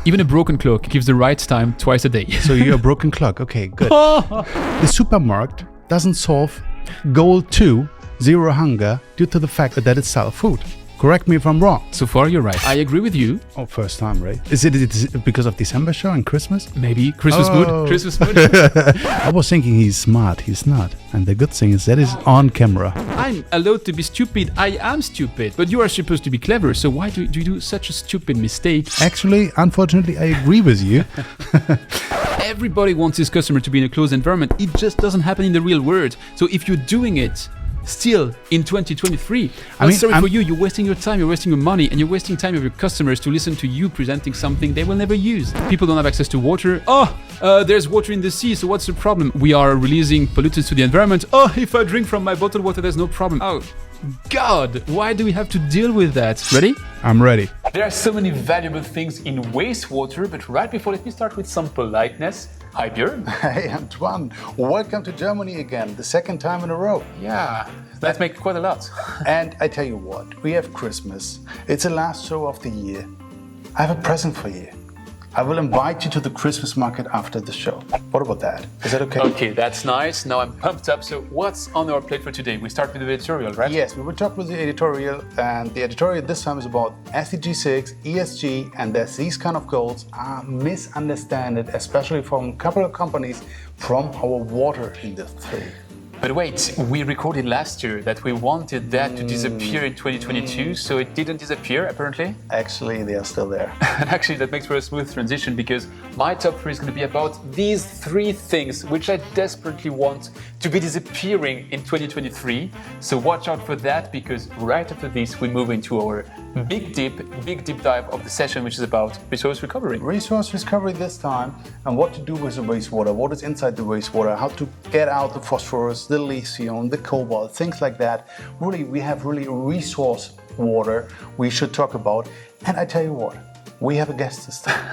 Even a broken clock gives the right time twice a day. So you're a broken clock. Okay, good. The supermarket doesn't solve goal 2, zero hunger, due to the fact that it sells food. Correct me if I'm wrong. So far, you're right. I agree with you. Oh, first time, right? Is it because of December show and Christmas? Maybe. Christmas mood. Christmas mood. I was thinking he's smart. He's not. And the good thing is that is on camera. I'm allowed to be stupid. I am stupid. But you are supposed to be clever. So why do you do such a stupid mistake? Actually, unfortunately, I agree with you. Everybody wants his customer to be in a closed environment. It just doesn't happen in the real world. So if you're doing it still in 2023, sorry for you, you're wasting your time, you're wasting your money, and you're wasting time of your customers to listen to you presenting something they will never use. People don't have access to water. There's water in the sea, so what's the problem? We are releasing pollutants to the environment. If I drink from my bottled water, there's no problem. Oh, God, why do we have to deal with that? Ready? I'm ready. There are so many valuable things in wastewater, but right before, let me start with some politeness. Hi, Björn. Hey, Antoine. Welcome to Germany again, the second time in a row. Yeah, that makes quite a lot. And I tell you what, we have Christmas. It's the last show of the year. I have a present for you. I will invite you to the Christmas market after the show. What about that? Is that okay? Okay, that's nice. Now I'm pumped up. So what's on our plate for today? We start with the editorial, right? Yes, we will talk with the editorial, and the editorial this time is about SDG6, ESG, and that these kind of goals are misunderstood, especially from a couple of companies from our water industry. But wait, we recorded last year that we wanted that to disappear in 2022, so it didn't disappear, apparently? Actually, they are still there. And actually, that makes for a smooth transition, because my top 3 is going to be about these 3 things which I desperately want to be disappearing in 2023. So watch out for that, because right after this, we move into our big deep dive of the session, which is about resource recovery. Resource recovery this time, and what to do with the wastewater, what is inside the wastewater, how to get out the phosphorus, the lithium, the cobalt, things like that. Really, we have really resource water we should talk about. And I tell you what, we have a guest this time.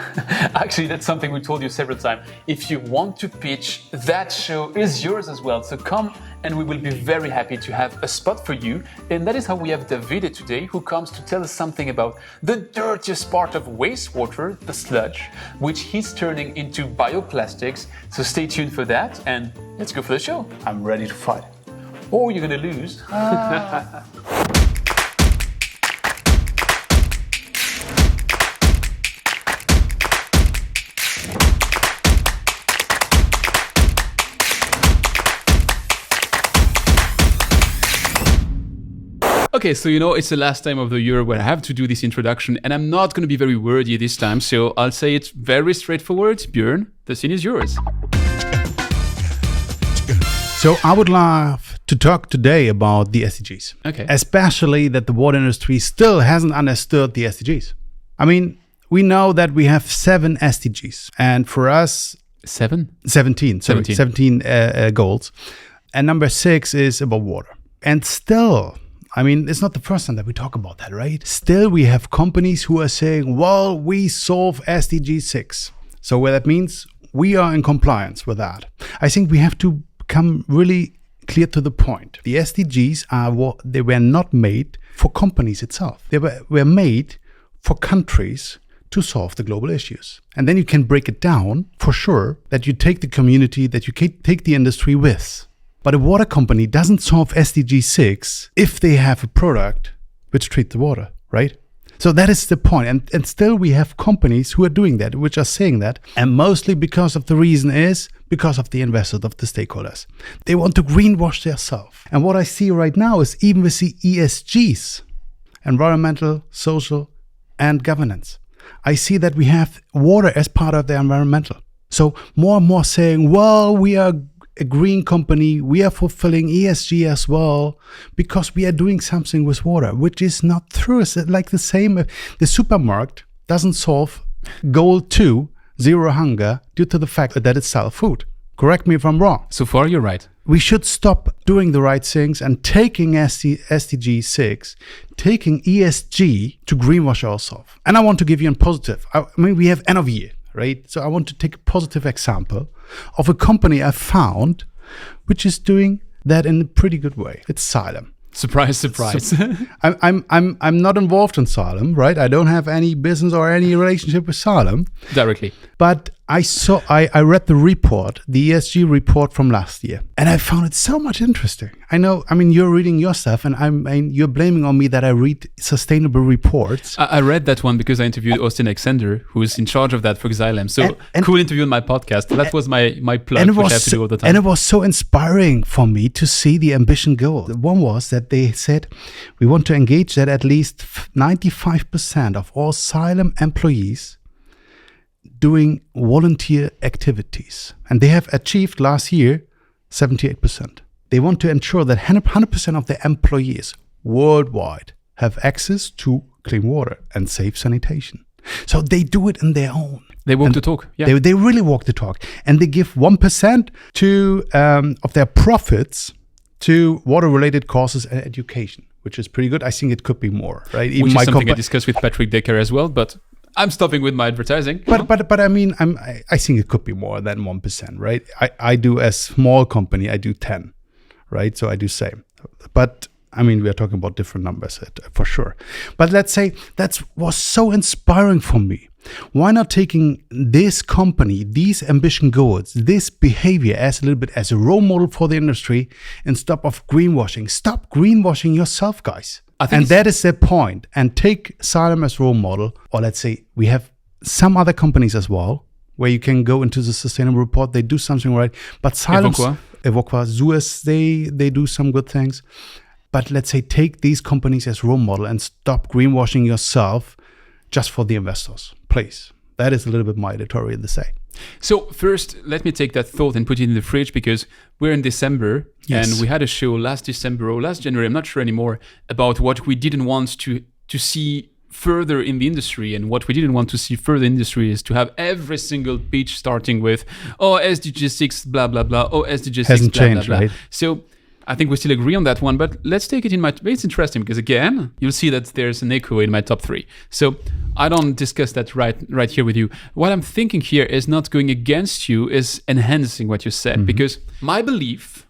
Actually, that's something we told you several times. If you want to pitch, that show is yours as well. So come, and we will be very happy to have a spot for you. And that is how we have Davide today, who comes to tell us something about the dirtiest part of wastewater, the sludge, which he's turning into bioplastics. So stay tuned for that, and let's go for the show. I'm ready to fight. Or you're gonna lose. Okay, so it's the last time of the year where I have to do this introduction, and I'm not going to be very wordy this time, so I'll say it very straightforward. Björn, the scene is yours. So I would love to talk today about the SDGs. Okay. Especially that the water industry still hasn't understood the SDGs. I mean, we know that we have 7 SDGs, and for us... 17 goals. And number 6 is about water. And still... I mean, it's not the first time that we talk about that, right? Still, we have companies who are saying, well, we solve SDG6. So what that means, we are in compliance with that. I think we have to come really clear to the point. The SDGs they were not made for companies itself. They were made for countries to solve the global issues. And then you can break it down for sure that you take the community, that you take the industry with. But a water company doesn't solve SDG6 if they have a product which treats the water, right? So that is the point. And still we have companies who are doing that, which are saying that. And mostly because of the reason is because of the investors, of the stakeholders. They want to greenwash themselves. And what I see right now is even with the ESGs, environmental, social, and governance, I see that we have water as part of the environmental. So more and more saying, well, we are a green company, we are fulfilling ESG as well because we are doing something with water, which is not true. It's like the same, the supermarket doesn't solve goal 2, zero hunger, due to the fact that it sells food. Correct me if I'm wrong. So far, you're right. We should stop doing the right things and taking SDG6, taking ESG to greenwash ourselves. And I want to give you a positive. I mean, we have end of year, right? So I want to take a positive example of a company I found which is doing that in a pretty good way. It's Xylem. Surprise, surprise. I'm not involved in Salem, right? I don't have any business or any relationship with Salem directly. But I read the report, the ESG report from last year, and I found it so much interesting. I mean, you're reading your stuff, and you're blaming on me that I read sustainable reports. I read that one because I interviewed Austin Alexander, who is in charge of that for Xylem. So cool interview on my podcast. That was my plug, which I have to do all the time. And it was so inspiring for me to see the ambition goal. One was that they said, we want to engage that at least 95% of all Xylem employees doing volunteer activities. And they have achieved last year 78%. They want to ensure that 100% of their employees worldwide have access to clean water and safe sanitation. So they do it in their own. They walk the talk. Yeah. They really walk the talk. And they give 1% of their profits to water-related causes and education, which is pretty good. I think it could be more, right? Even which is something I discussed with Patrick Decker as well, but I'm stopping with my advertising. But I mean, I think it could be more than 1%, right? I do, as small company, I do 10, right? So I do same. But I mean, we are talking about different numbers for sure. But let's say that was so inspiring for me. Why not taking this company, these ambition goals, this behavior as a little bit as a role model for the industry and stop greenwashing. Stop greenwashing yourself, guys. And that is the point. And take Salem as role model, or let's say we have some other companies as well, where you can go into the sustainable report. They do something right. But Salem, Evoqua, Suez, they do some good things. But let's say take these companies as role model and stop greenwashing yourself just for the investors, please. That is a little bit my editorial to say. So first, let me take that thought and put it in the fridge, because we're in December, yes, and we had a show last December or last January, I'm not sure anymore, about what we didn't want to see further in the industry. And what we didn't want to see further in the industry is to have every single pitch starting with, SDG6, blah, blah, blah, SDG6, hasn't blah, changed, blah, blah. Right? So I think we still agree on that one, but let's take it in my... It's interesting because, again, you'll see that there's an echo in my top 3. So I don't discuss that right here with you. What I'm thinking here is not going against you, is enhancing what you said. Mm-hmm. Because my belief,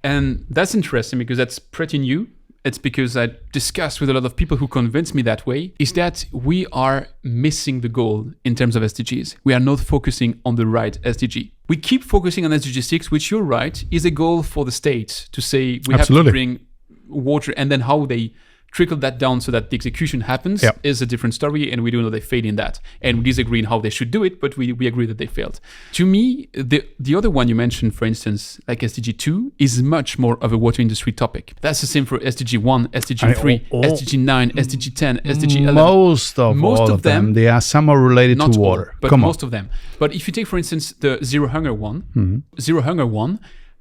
and that's interesting because that's pretty new, it's because I discussed with a lot of people who convinced me that way, is that we are missing the goal in terms of SDGs. We are not focusing on the right SDG. We keep focusing on SDG6, which you're right, is a goal for the state to say we have to bring water, and then how they trickle that down so that the execution happens is a different story, and we do know they failed in that. And we disagree in how they should do it, but we agree that they failed. To me, the other one you mentioned, for instance, like SDG 2, is much more of a water industry topic. That's the same for SDG 1, SDG 3, SDG 9, SDG 10, SDG 11. Most of them, they are somehow related to water. But most of them. But if you take, for instance, the Zero Hunger one, Zero Hunger one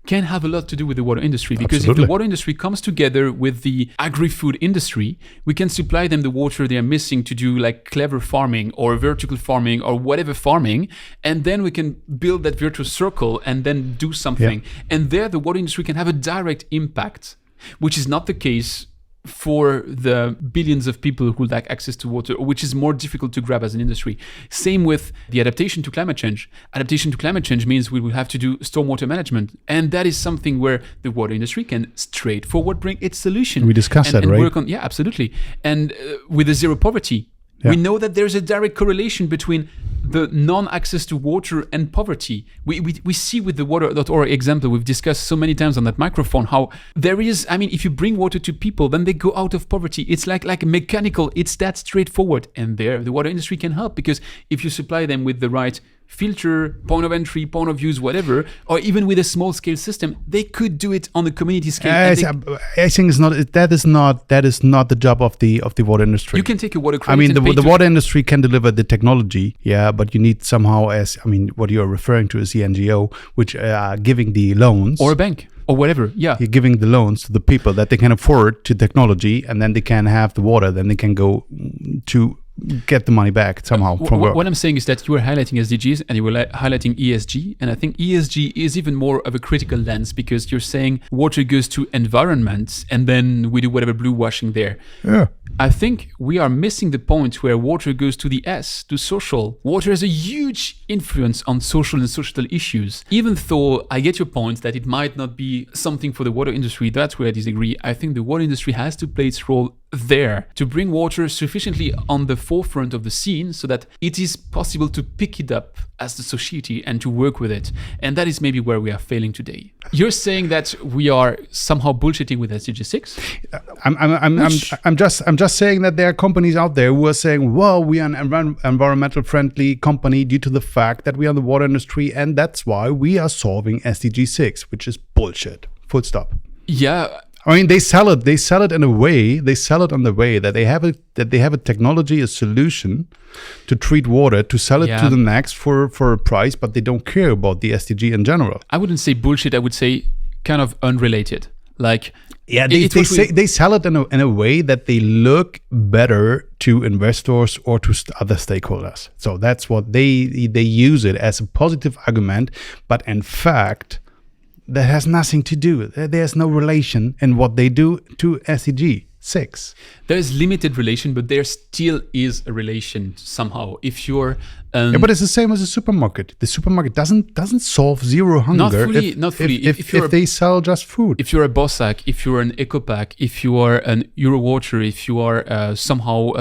can have a lot to do with the water industry, because if the water industry comes together with the agri-food industry, we can supply them the water they are missing to do like clever farming or vertical farming or whatever farming, and then we can build that virtuous circle and then do something. And there the water industry can have a direct impact, which is not the case for the billions of people who lack access to water, which is more difficult to grab as an industry. Same with the adaptation to climate change. Adaptation to climate change means we will have to do stormwater management. And that is something where the water industry can straightforward bring its solution. We discussed that, and right? Work on, absolutely. And with the zero poverty, we know that there's a direct correlation between the non-access to water and poverty. We see with the water.org example, we've discussed so many times on that microphone, how there is, if you bring water to people, then they go out of poverty. It's like mechanical, it's that straightforward. And there, the water industry can help, because if you supply them with the right filter, point of entry, point of use, whatever, or even with a small scale system, they could do it on the community scale. I think that is not the job of the water industry. You can take a water credit. The water industry can deliver the technology, but you need somehow, what you are referring to is the NGO, which are giving the loans, or a bank, or whatever. You're giving the loans to the people that they can afford to technology, and then they can have the water. Then they can go to get the money back somehow from work. What I'm saying is that you were highlighting SDGs and you were highlighting ESG, and I think ESG is even more of a critical lens, because you're saying water goes to environment and then we do whatever blue washing there. I think we are missing the point where water goes to the S, to social. Water has a huge influence on social and societal issues. Even though I get your point that it might not be something for the water industry, that's where I disagree. I think the water industry has to play its role there to bring water sufficiently on the forefront of the scene so that it is possible to pick it up as the society and to work with it. And that is maybe where we are failing today. You're saying that we are somehow bullshitting with SDG6? I'm just saying that there are companies out there who are saying, well, we are an environmental friendly company due to the fact that we are in the water industry, and that's why we are solving SDG6, which is bullshit. Full stop. Yeah. I mean, they sell it in a way. They sell it on the way that they have a technology, a solution to treat water, to sell it to the next for a price, but they don't care about the SDG in general. I wouldn't say bullshit. I would say kind of unrelated. Like, they sell it in a way that they look better to investors or to other stakeholders. So that's what they use it as a positive argument, but in fact, that has nothing to do. There's no relation in what they do to SDG6. There is limited relation, but there still is a relation somehow. If you're but it's the same as a supermarket. The supermarket doesn't solve zero hunger. Not fully. If they sell just food. If you're a Bossack, if you're an EcoPack, if you are an Eurowater, if you are somehow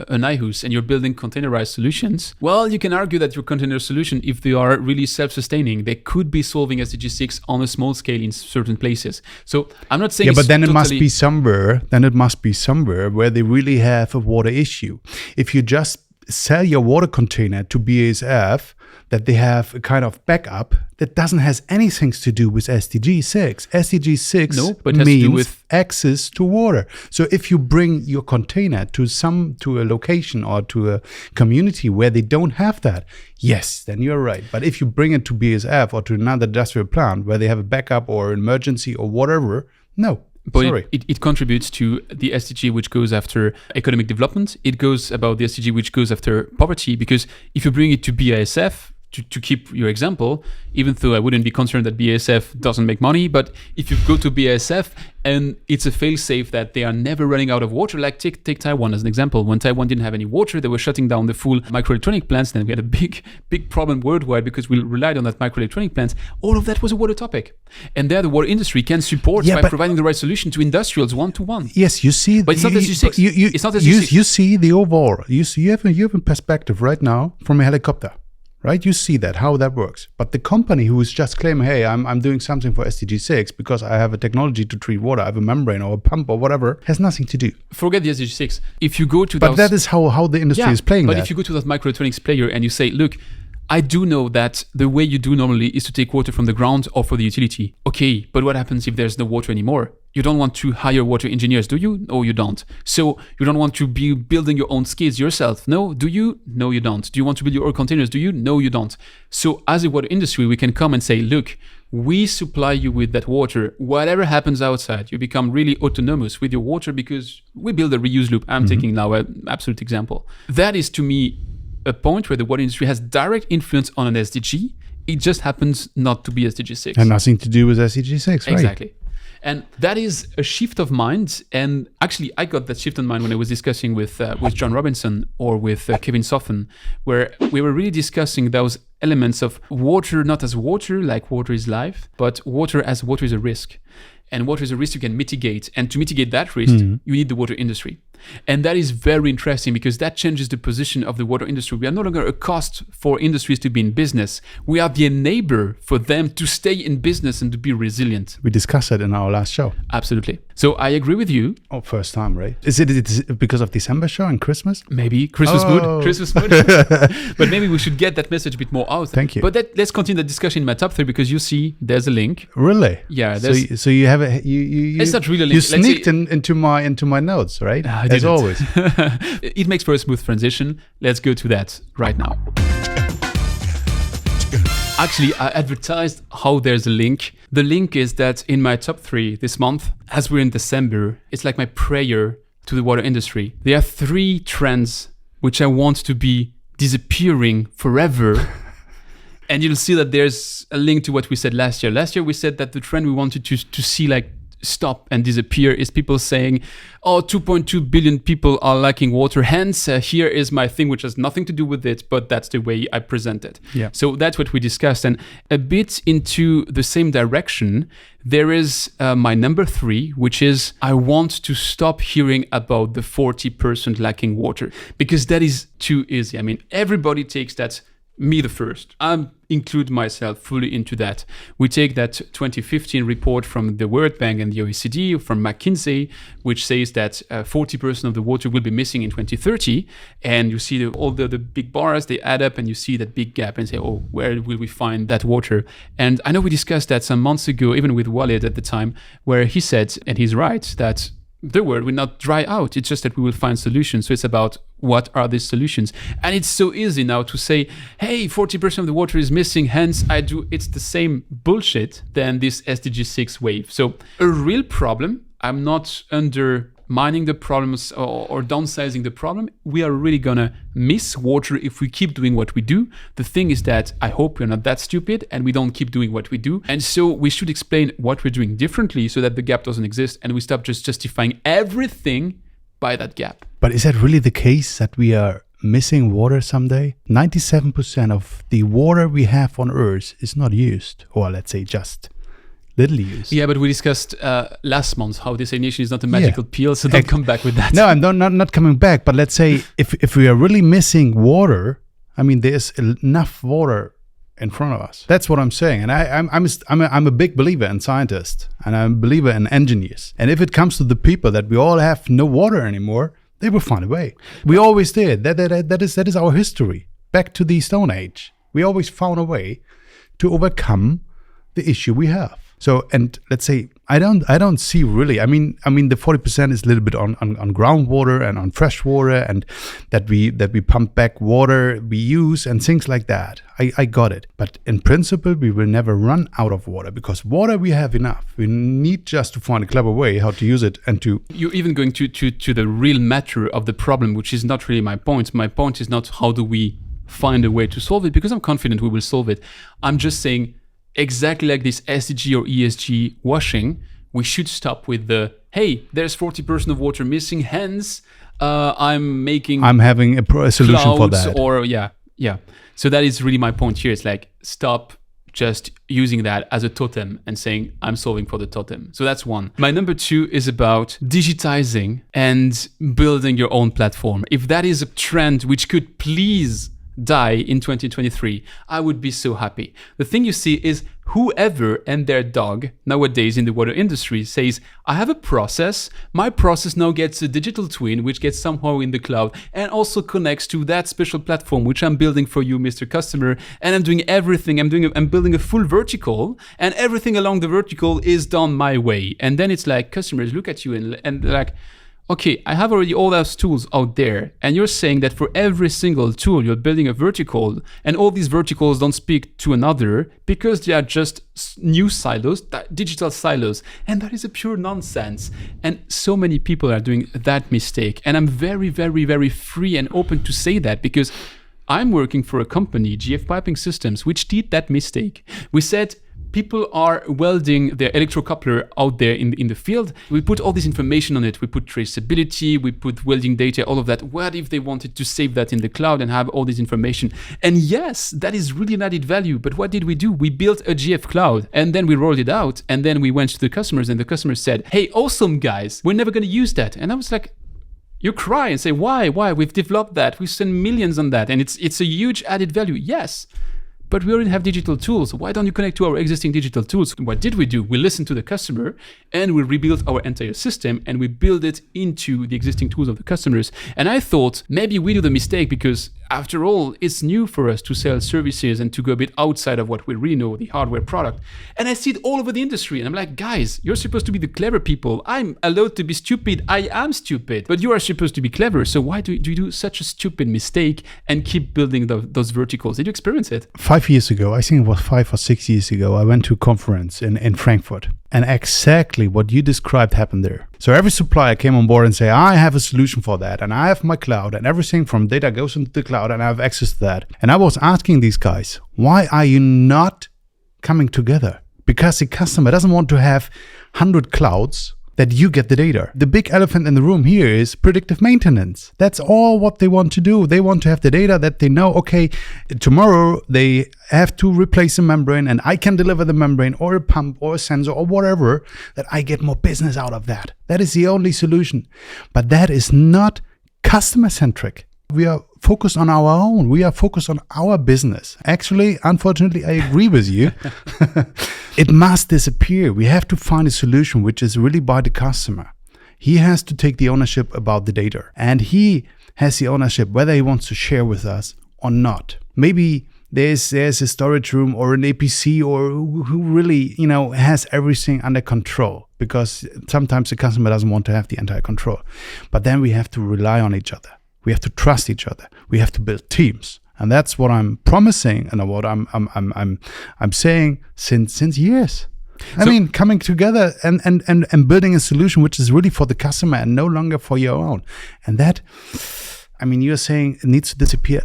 an iHus and you're building containerized solutions, well, you can argue that your container solution, if they are really self-sustaining, they could be solving SDG6 on a small scale in certain places. So I'm not saying. Yeah, but then it must be somewhere. Then it must be somewhere where they really have a water issue. If you just sell your water container to BASF, that they have a kind of backup that doesn't has anything to do with SDG6. SDG6 means access to water. So if you bring your container to a location or to a community where they don't have that, yes, then you're right. But if you bring it to BASF or to another industrial plant where they have a backup or emergency or whatever, no. But it contributes to the SDG which goes after economic development. It goes about the SDG which goes after poverty, because if you bring it to BASF, to keep your example, even though I wouldn't be concerned that BASF doesn't make money, but if you go to BASF and it's a fail-safe that they are never running out of water, like take Taiwan as an example. When Taiwan didn't have any water, they were shutting down the full microelectronic plants. Then we had a big problem worldwide because we relied on that microelectronic plants. All of that was a water topic. And there the water industry can support by providing the right solution to industrials one-to-one. Yes, you see. But it's not SDG6. It's not SDG6. You see the overall. You have a perspective right now from a helicopter. Right, you see how that works. But the company who is just claiming, hey, I'm doing something for SDG6 because I have a technology to treat water, I have a membrane or a pump or whatever, has nothing to do. Forget the SDG6. If you go to that is how the industry is playing that. But if you go to that microelectronics player and you say, look, I do know that the way you do normally is to take water from the ground or for the utility. Okay, but what happens if there's no water anymore? You don't want to hire water engineers, do you? No, you don't. So you don't want to be building your own skids yourself. No, do you? No, you don't. Do you want to build your own containers? Do you? No, you don't. So as a water industry, we can come and say, look, we supply you with that water. Whatever happens outside, you become really autonomous with your water because we build a reuse loop. I'm taking now an absolute example. That is, to me, a point where the water industry has direct influence on an SDG. It just happens not to be SDG6. And nothing to do with SDG6, right? Exactly. And that is a shift of mind. And actually, I got that shift of mind when I was discussing with John Robinson or with Kevin Soffen, where we were really discussing those elements of water, not as water, like water is life, but water as water is a risk. And water is a risk you can mitigate. And to mitigate that risk, you need the water industry. And that is very interesting because that changes the position of the water industry. We are no longer a cost for industries to be in business. We are the enabler for them to stay in business and to be resilient. We discussed it in our last show. Absolutely. So I agree with you. Oh, first time, right? Is it because of December show and Christmas? Maybe. Christmas mood. Christmas mood. But maybe we should get that message a bit more out. Thank you. But let's continue the discussion in my top 3 because you see there's a link. Really? Yeah. So you have it's not really a link. You sneaked into my notes, right? As always. It makes for a smooth transition. Let's go to that right now. Actually, I advertised how there's a link. The link is that in my top 3 this month, as we're in December, it's like my prayer to the water industry. There are 3 trends which I want to be disappearing forever. And you'll see that there's a link to what we said last year. Last year, we said that the trend we wanted to see like stop and disappear is people saying, oh, 2.2 billion people are lacking water. Hence, here is my thing, which has nothing to do with it, but that's the way I present it. Yeah. So that's what we discussed. And a bit into the same direction, there is my number 3, which is I want to stop hearing about the 40% lacking water, because that is too easy. I mean, everybody takes that. Me the first. I include myself fully into that. We take that 2015 report from the World Bank and the OECD, from McKinsey, which says that 40% of the water will be missing in 2030. And you see all the big bars, they add up and you see that big gap and say, oh, where will we find that water? And I know we discussed that some months ago, even with Walid at the time, where he said, and he's right, that the world will not dry out. It's just that we will find solutions. So it's about what are these solutions? And it's so easy now to say, hey, 40% of the water is missing, hence I do. It's the same bullshit than this SDG6 wave. So a real problem, I'm not undermining the problems or downsizing the problem. We are really gonna miss water if we keep doing what we do. The thing is that I hope we're not that stupid and we don't keep doing what we do. And so we should explain what we're doing differently so that the gap doesn't exist and we stop just justifying everything by that gap. But is that really the case that we are missing water someday? 97% of the water we have on Earth is not used, or let's say just little used. Yeah, but we discussed last month how desalination is not a magical pill, so don't come back with that. No, I'm not coming back. But let's say if we are really missing water, I mean, there's enough water in front of us. That's what I'm saying. And I'm a big believer in scientists, and I'm a believer in engineers. And if it comes to the people that we all have no water anymore, they will find a way. We always did. That is our history. Back to the Stone Age, we always found a way to overcome the issue we have. So, and let's say I don't see really. I mean, the 40% is a little bit on groundwater and on fresh water, and that we pump back water we use and things like that. I got it. But in principle, we will never run out of water, because water we have enough. We need just to find a clever way how to use it and to. You're even going to the real matter of the problem, which is not really my point. My point is not how do we find a way to solve it, because I'm confident we will solve it. I'm just saying, exactly like this SDG or ESG washing, we should stop with the, hey, there's 40% of water missing, hence I'm having a solution for that. Or yeah. So that is really my point here. It's like, stop just using that as a totem and saying, I'm solving for the totem. So that's one. My number 2 is about digitizing and building your own platform. If that is a trend which could please die in 2023, I would be so happy. The thing you see is whoever and their dog nowadays in the water industry says, I have a process, my process now gets a digital twin which gets somehow in the cloud and also connects to that special platform which I'm building for you, Mr. Customer, and I'm doing everything. I'm building a full vertical, and everything along the vertical is done my way. And then it's like customers look at you and they're like, okay, I have already all those tools out there, and you're saying that for every single tool you're building a vertical, and all these verticals don't speak to another because they are just new silos, digital silos, and that is a pure nonsense. And so many people are doing that mistake, and I'm very, very, very free and open to say that, because I'm working for a company, GF Piping Systems, which did that mistake. We said, people are welding their electrocoupler out there in the field. We put all this information on it. We put traceability, we put welding data, all of that. What if they wanted to save that in the cloud and have all this information? And yes, that is really an added value. But what did we do? We built a GF cloud, and then we rolled it out. And then we went to the customers, and the customers said, hey, awesome guys, we're never going to use that. And I was like, you cry and say, why? We've developed that. We spent millions on that. And it's a huge added value. Yes. But we already have digital tools. Why don't you connect to our existing digital tools? What did we do? We listened to the customer, and we rebuilt our entire system, and we build it into the existing tools of the customers. And I thought maybe we do the mistake because, after all, it's new for us to sell services and to go a bit outside of what we really know, the hardware product. And I see it all over the industry. And I'm like, guys, you're supposed to be the clever people. I'm allowed to be stupid. I am stupid. But you are supposed to be clever. So why do you do such a stupid mistake and keep building those verticals? Did you experience it? 5 years ago, I think it was 5 or 6 years ago, I went to a conference in Frankfurt. And exactly what you described happened there. So every supplier came on board and say, I have a solution for that. And I have my cloud, and everything from data goes into the cloud, and I have access to that. And I was asking these guys, why are you not coming together? Because the customer doesn't want to have 100 clouds that you get the data. The big elephant in the room here is predictive maintenance. That's all what they want to do. They want to have the data that they know, okay, tomorrow they have to replace a membrane and I can deliver the membrane or a pump or a sensor or whatever, that I get more business out of that. That is the only solution. But that is not customer-centric. We are focused on our own. We are focused on our business. Actually, unfortunately, I agree with you. It must disappear. We have to find a solution which is really by the customer. He has to take the ownership about the data. And he has the ownership whether he wants to share with us or not. Maybe there's a storage room or an APC or who really, has everything under control, because sometimes the customer doesn't want to have the entire control. But then we have to rely on each other. We have to trust each other. We have to build teams, and that's what I'm promising and what I'm saying since years. I mean, coming together and building a solution which is really for the customer and no longer for your own. And that, you're saying it needs to disappear.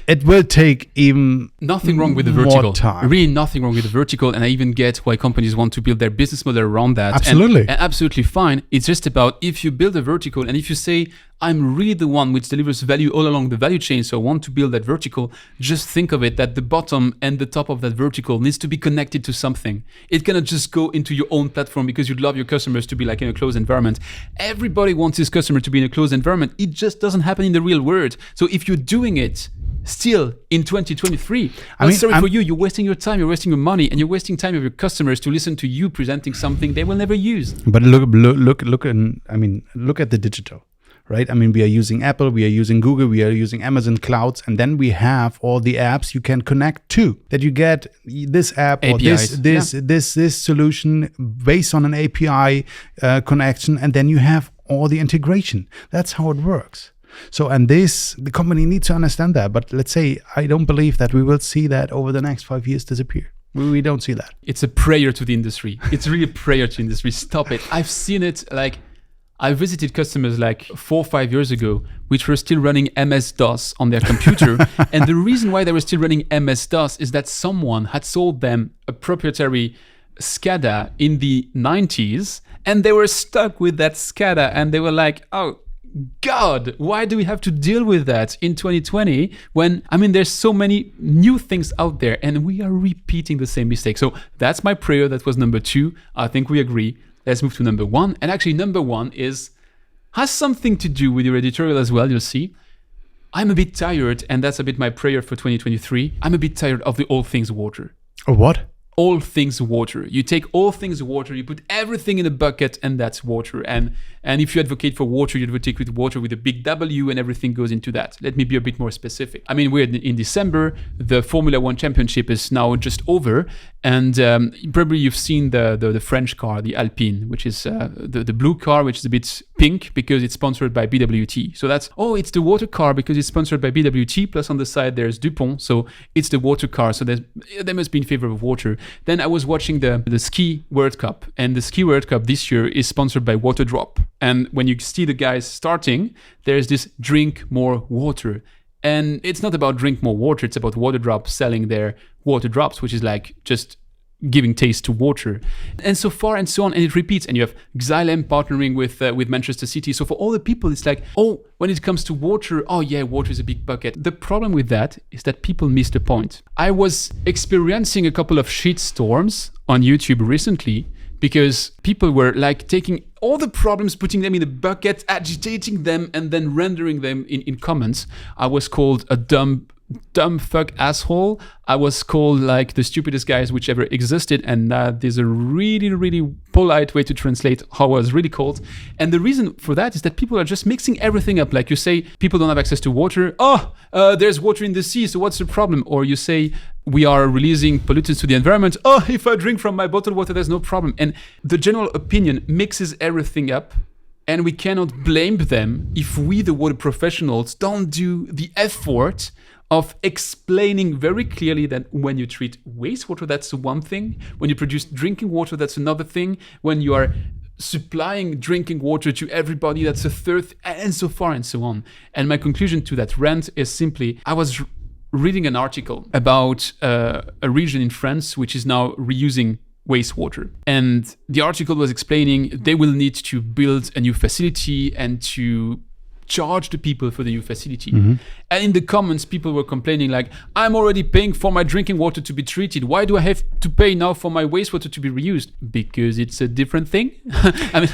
It will take even nothing wrong with the vertical. Time. Really nothing wrong with the vertical, and I even get why companies want to build their business model around that. Absolutely. And absolutely fine. It's just about if you build a vertical and if you say, I'm really the one which delivers value all along the value chain, so I want to build that vertical, just think of it that the bottom and the top of that vertical needs to be connected to something. It cannot just go into your own platform because you'd love your customers to be like in a closed environment. Everybody wants his customer to be in a closed environment. It just doesn't happen in the real world. So if you're doing it still in 2023, for you, you're wasting your time, you're wasting your money, and you're wasting time of your customers to listen to you presenting something they will never use. But look at the digital, right? We are using Apple, we are using Google, we are using Amazon clouds, and then we have all the apps you can connect to. That you get this app APIs, or this solution based on an API connection, and then you have all the integration. That's how it works. So, the company needs to understand that. But let's say, I don't believe that we will see that over the next 5 years disappear. We don't see that. It's a prayer to the industry. It's really a prayer to the industry. Stop it. I've seen it. I visited customers 4 or 5 years ago, which were still running MS-DOS on their computer. And the reason why they were still running MS-DOS is that someone had sold them a proprietary SCADA in the 90s, and they were stuck with that SCADA, and they were like, oh, God, why do we have to deal with that in 2020 when, there's so many new things out there and we are repeating the same mistake. So that's my prayer. That was number 2. I think we agree. Let's move to number 1. And actually number 1 has something to do with your editorial as well, you'll see. I'm a bit tired, and that's a bit my prayer for 2023. I'm a bit tired of the all things water. Or what? All things water. You take all things water, you put everything in a bucket, and that's water. And if you advocate for water, you advocate with water with a big W, and everything goes into that. Let me be a bit more specific. We're in December. The Formula 1 Championship is now just over. And probably you've seen the French car, the Alpine, which is the blue car, which is a bit pink because it's sponsored by BWT. So it's the water car because it's sponsored by BWT. Plus on the side, there's DuPont. So it's the water car. So they must be in favor of water. Then I was watching the Ski World Cup. And the Ski World Cup this year is sponsored by Waterdrop. And when you see the guys starting, there's this drink more water. And it's not about drink more water, it's about Waterdrop selling their water drops, which is just giving taste to water. And so far and so on, and it repeats. And you have Xylem partnering with Manchester City. So for all the people, it's when it comes to water, water is a big bucket. The problem with that is that people miss the point. I was experiencing a couple of shit storms on YouTube recently, because people were taking all the problems, putting them in a bucket, agitating them, and then rendering them in comments. I was called a dumb fuck asshole. I was called the stupidest guys which ever existed, and there's a really, really polite way to translate how I was really called. And the reason for that is that people are just mixing everything up. Like you say, people don't have access to water. There's water in the sea, so what's the problem? Or you say, we are releasing pollutants to the environment. If I drink from my bottled water, there's no problem. And the general opinion mixes everything up. And we cannot blame them if we, the water professionals, don't do the effort of explaining very clearly that when you treat wastewater, that's one thing. When you produce drinking water, that's another thing. When you are supplying drinking water to everybody, that's a third, and so far and so on. And my conclusion to that rant is simply, I was reading an article about a region in France which is now reusing wastewater. And the article was explaining they will need to build a new facility and to charge the people for the new facility. And in the comments, people were complaining like, I'm already paying for my drinking water to be treated. Why do I have to pay now for my wastewater to be reused? Because it's a different thing. I mean,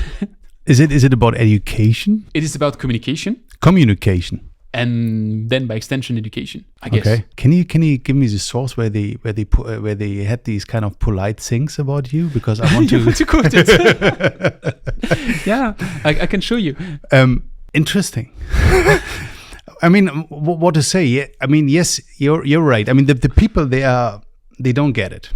is it about education? It is about communication. Communication. And then by extension, education, I guess. Okay. Can you give me the source where they had these kind of polite things about you? Because I want to quote it. Yeah, I can show you. Interesting. I mean, what to say? Yeah, I mean, yes, you're right. I mean, the people they don't get it.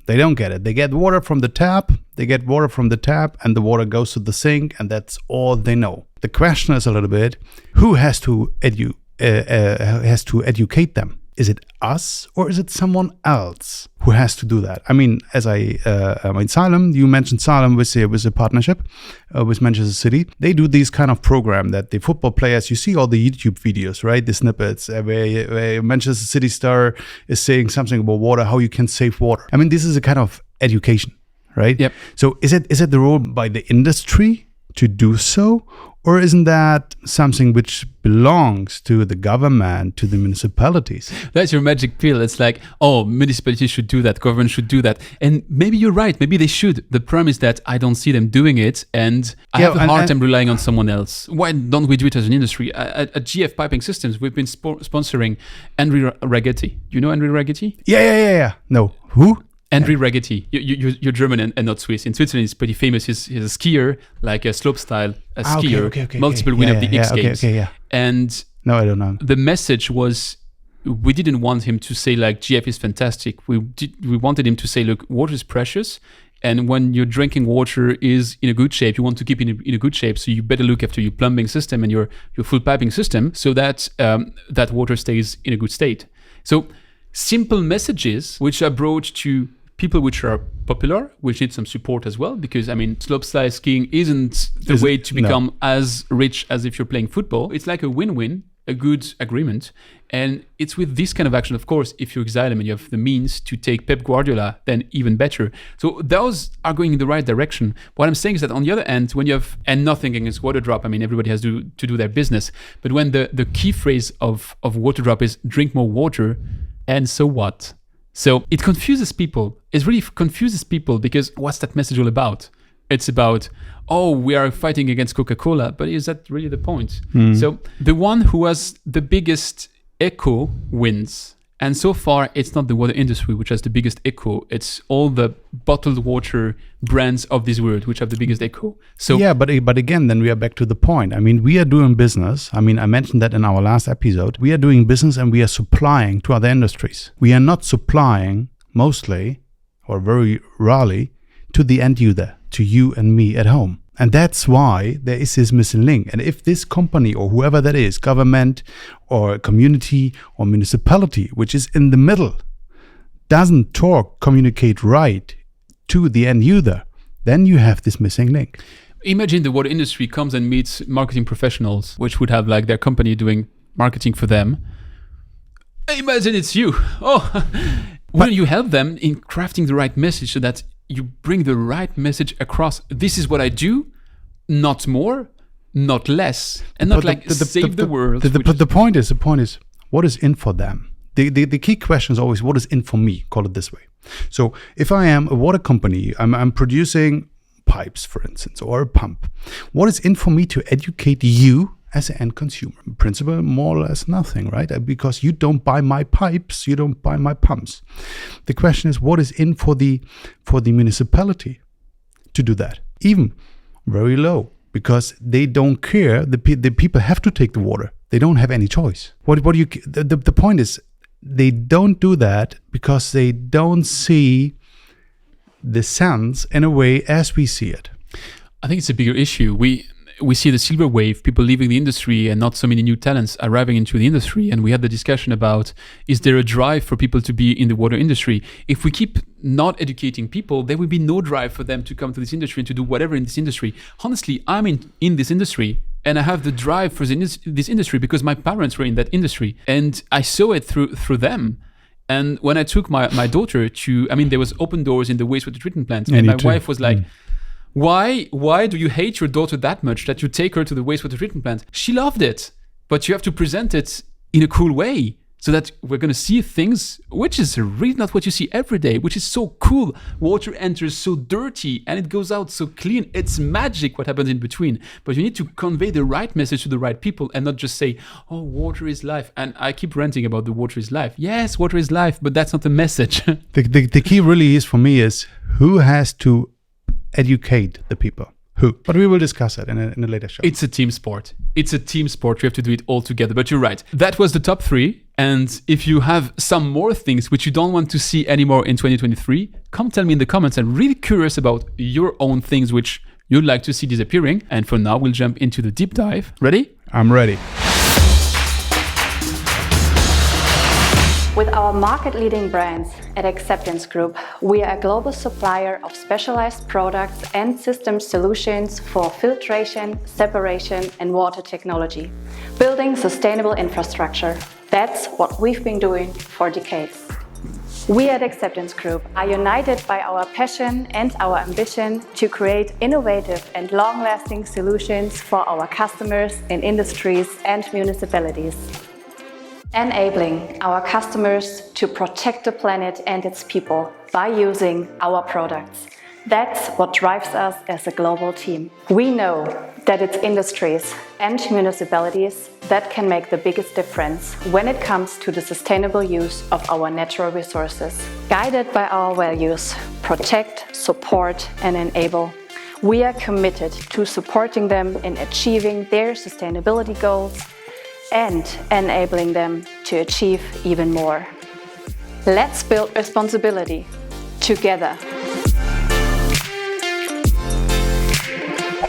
They don't get it. They get water from the tap. And the water goes to the sink, and that's all they know. The question is a little bit: who has to educate them? Is it us or is it someone else who has to do that? I mean, as Salem, you mentioned Salem with a partnership with Manchester City. They do these kind of program that the football players, you see all the YouTube videos, right? The snippets where Manchester City star is saying something about water, how you can save water. I mean, this is a kind of education, right? Yep. So is it the role by the industry to do so? Or isn't that something which belongs to the government, to the municipalities? That's your magic pill. It's like, oh, municipalities should do that, government should do that. And maybe you're right. Maybe they should. The problem is that I don't see them doing it. And I have a hard time relying on someone else. Why don't we do it as an industry? At GF Piping Systems, we've been sponsoring Henry Ragetti. You know Henry Ragetti? Yeah. No. Who? Henry Ragetti, you're German and not Swiss. In Switzerland, he's pretty famous. He's a skier, like a slopestyle skier, okay, multiple winner of the X Games. And no, I don't know. The message was, we didn't want him to say like GF is fantastic. We wanted him to say, look, water is precious, and when your drinking water is in a good shape, you want to keep it in a good shape. So you better look after your plumbing system and your full piping system, so that that water stays in a good state. So simple messages which are brought to people which are popular, which need some support as well, because I mean, slopestyle skiing isn't the way to become as rich as if you're playing football. It's like a win-win, a good agreement, and it's with this kind of action. Of course, if you exile them and you have the means to take Pep Guardiola, then even better. So those are going in the right direction. What I'm saying is that on the other end, when you have, and nothing against Waterdrop, I mean, everybody has to do their business, but when the key phrase of Waterdrop is drink more water, and so what? So it confuses people. It really confuses people, because what's that message all about? It's about, oh, we are fighting against Coca-Cola, but is that really the point? So the one who has the biggest echo wins. And so far, it's not the water industry which has the biggest echo. It's all the bottled water brands of this world which have the biggest echo. So yeah, but again, then we are back to the point. I mean, we are doing business. I mean, I mentioned that in our last episode. We are doing business and we are supplying to other industries. We are not supplying mostly, or very rarely, to the end user, to you and me at home. And that's why there is this missing link. And if this company or whoever that is, government or community or municipality, which is in the middle, doesn't communicate right to the end user, then you have this missing link. Imagine the water industry comes and meets marketing professionals, which would have like their company doing marketing for them. Imagine it's you. Oh, wouldn't you help them in crafting the right message so that you bring the right message across? This is what I do, not more, not less, and not save the world. The point is, what is in for them? The key question is always, what is in for me? Call it this way. So if I am a water company, I'm producing pipes, for instance, or a pump. What is in for me to educate you as an end consumer? In principle, more or less nothing, right? Because you don't buy my pipes, you don't buy my pumps. The question is, what is in for the municipality to do that? Even very low, because they don't care. The people have to take the water. They don't have any choice. The point is, they don't do that because they don't see the sense in a way as we see it. I think it's a bigger issue. We see the silver wave, people leaving the industry and not so many new talents arriving into the industry. And we had the discussion about, is there a drive for people to be in the water industry? If we keep not educating people, there will be no drive for them to come to this industry and to do whatever in this industry. Honestly, I'm in this industry and I have the drive for this industry because my parents were in that industry and I saw it through them. And when I took my daughter there was open doors in the wastewater treatment plant, and my wife was like, why do you hate your daughter that much that you take her to the wastewater treatment plant? She loved it, but you have to present it in a cool way, so that we're going to see things which is really not what you see every day, which is so cool. Water enters so dirty and it goes out so clean. It's magic what happens in between. But you need to convey the right message to the right people and not just say, oh, water is life. And I keep ranting about the water is life. Yes, water is life, but that's not the message. The key really is for me is who has to educate the people. Who? But we will discuss that in a later show. It's a team sport. It's a team sport. We have to do it all together. But you're right. That was the top 3. And if you have some more things which you don't want to see anymore in 2023, come tell me in the comments. I'm really curious about your own things which you'd like to see disappearing. And for now, we'll jump into the deep dive. Ready? I'm ready. With our market-leading brands at Aqseptence Group, we are a global supplier of specialized products and system solutions for filtration, separation, and water technology, building sustainable infrastructure. That's what we've been doing for decades. We at Aqseptence Group are united by our passion and our ambition to create innovative and long-lasting solutions for our customers in industries and municipalities, enabling our customers to protect the planet and its people by using our products. That's what drives us as a global team. We know that it's industries and municipalities that can make the biggest difference when it comes to the sustainable use of our natural resources. Guided by our values, protect, support, and enable, we are committed to supporting them in achieving their sustainability goals and enabling them to achieve even more. Let's build responsibility together.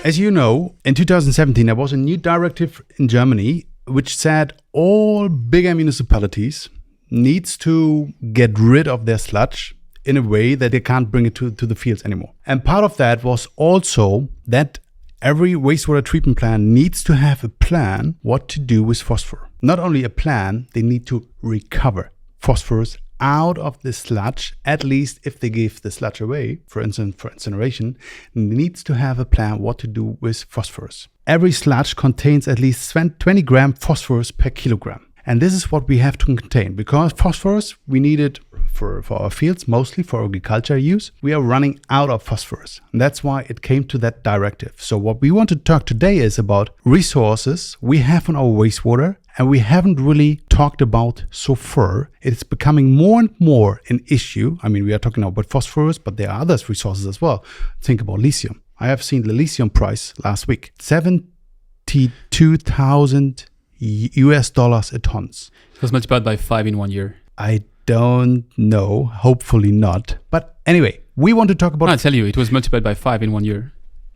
As you know, in 2017, there was a new directive in Germany which said all bigger municipalities needs to get rid of their sludge in a way that they can't bring it to the fields anymore. And part of that was also that every wastewater treatment plant needs to have a plan what to do with phosphor. Not only a plan, they need to recover phosphorus out of the sludge, at least if they give the sludge away, for instance, for incineration, needs to have a plan what to do with phosphorus. Every sludge contains at least 20 gram phosphorus per kilogram. And this is what we have to contain, because phosphorus, we need it for our fields, mostly for agriculture use. We are running out of phosphorus. And that's why it came to that directive. So what we want to talk today is about resources we have on our wastewater, and we haven't really talked about so far. It's becoming more and more an issue. I mean, we are talking about phosphorus, but there are other resources as well. Think about lithium. I have seen the lithium price last week, $72,000 a tons. It was multiplied by 5 in 1 year. I don't know. Hopefully not. But anyway, we want to talk about... I tell you, it was multiplied by 5 in 1 year.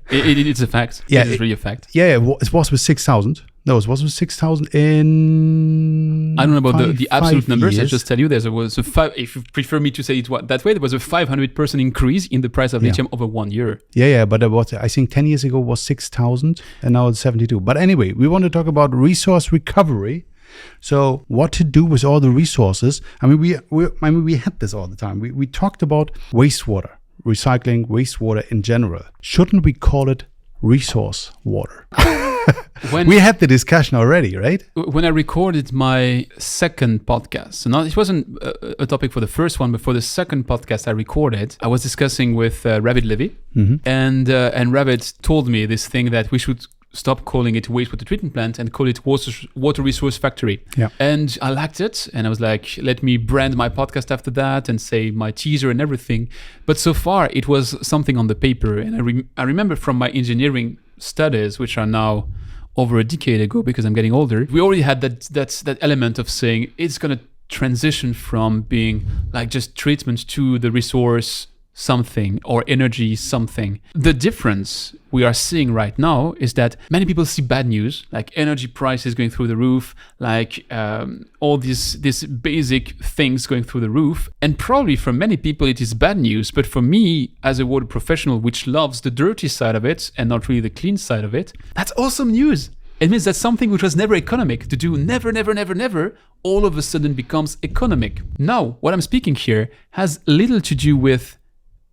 It's a fact. Yeah, it is really a fact. Yeah, it was with 6,000. No, it was with 6,000 in... I don't know about the absolute numbers. I just tell you, there was a five. If you prefer me to say it that way, there was a 500% increase in the price of lithium over 1 year. Yeah, but I think 10 years ago was 6,000 and now it's 72. But anyway, we want to talk about resource recovery. So what to do with all the resources? I mean, we had this all the time. We talked about wastewater, recycling wastewater in general. Shouldn't we call it resource water? We had the discussion already, right? When I recorded my second podcast, so it wasn't a topic for the first one, but for the second podcast I recorded, I was discussing with Rabbit Levy, and Rabbit told me this thing that we should stop calling it wastewater treatment plant and call it water resource factory. Yeah. And I liked it, and I was like, let me brand my podcast after that and say my teaser and everything. But so far, it was something on the paper, and I remember from my engineering studies, which are now over a decade ago because I'm getting older, we already had that element of saying it's going to transition from being like just treatment to the resource something or energy something. The difference we are seeing right now is that many people see bad news, like energy prices going through the roof, like all these basic things going through the roof. And probably for many people it is bad news, but for me as a water professional which loves the dirty side of it and not really the clean side of it, that's awesome news. It means that something which was never economic to do, never, all of a sudden becomes economic. Now, what I'm speaking here has little to do with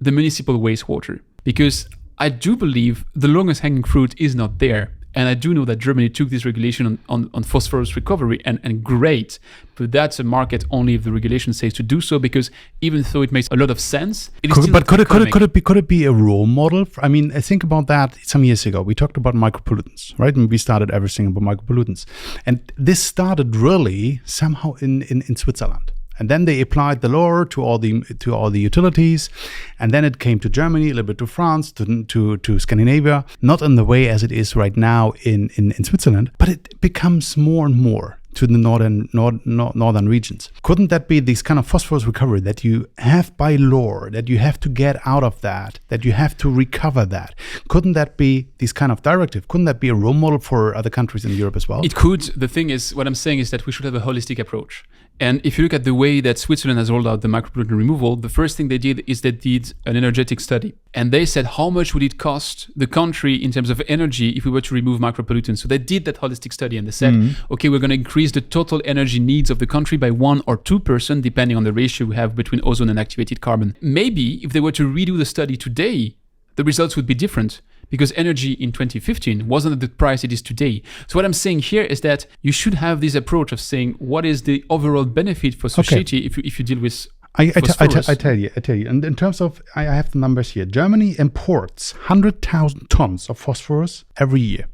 the municipal wastewater, because I do believe the longest hanging fruit is not there. And I do know that Germany took this regulation on phosphorus recovery, and great, but that's a market only if the regulation says to do so, because even though it makes a lot of sense, it is still not economic. Could it be a role model? I mean, I think about that some years ago. We talked about micropollutants, right? And we started everything about micropollutants. And this started really somehow in Switzerland. And then they applied the law to all the utilities, and then it came to Germany, a little bit to France, to Scandinavia. Not in the way as it is right now in Switzerland, but it becomes more and more to the northern regions. Couldn't that be this kind of phosphorus recovery that you have by law, that you have to get out of that you have to recover that? Couldn't that be this kind of directive? Couldn't that be a role model for other countries in Europe as well? It could. The thing is, what I'm saying is that we should have a holistic approach. And if you look at the way that Switzerland has rolled out the micropollutant removal, the first thing they did is they did an energetic study. And they said, how much would it cost the country in terms of energy if we were to remove micropollutants? So they did that holistic study, and they said, okay, we're going to increase the total energy needs of the country by 1 or 2%, depending on the ratio we have between ozone and activated carbon. Maybe if they were to redo the study today, the results would be different, because energy in 2015 wasn't at the price it is today. So what I'm saying here is that you should have this approach of saying, what is the overall benefit for society if you deal with phosphorus? I tell you. And in terms of, I have the numbers here. Germany imports 100,000 tons of phosphorus every year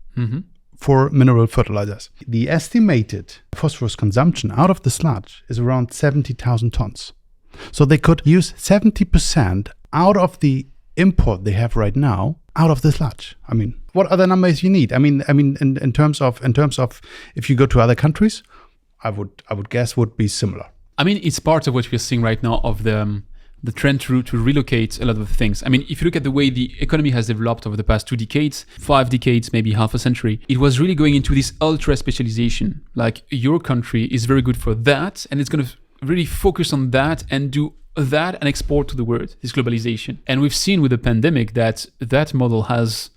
for mineral fertilizers. The estimated phosphorus consumption out of the sludge is around 70,000 tons. So they could use 70% out of the import they have right now out of the sludge. I mean, what other numbers you need? I mean, in terms of, if you go to other countries, I would guess would be similar. I mean, it's part of what we're seeing right now of the trend to relocate a lot of things. I mean, if you look at the way the economy has developed over the past 2 decades, 5 decades, maybe half a century, it was really going into this ultra specialization. Like, your country is very good for that, and it's going to really focus on that and do that and export to the world, this globalization. And we've seen with the pandemic that model has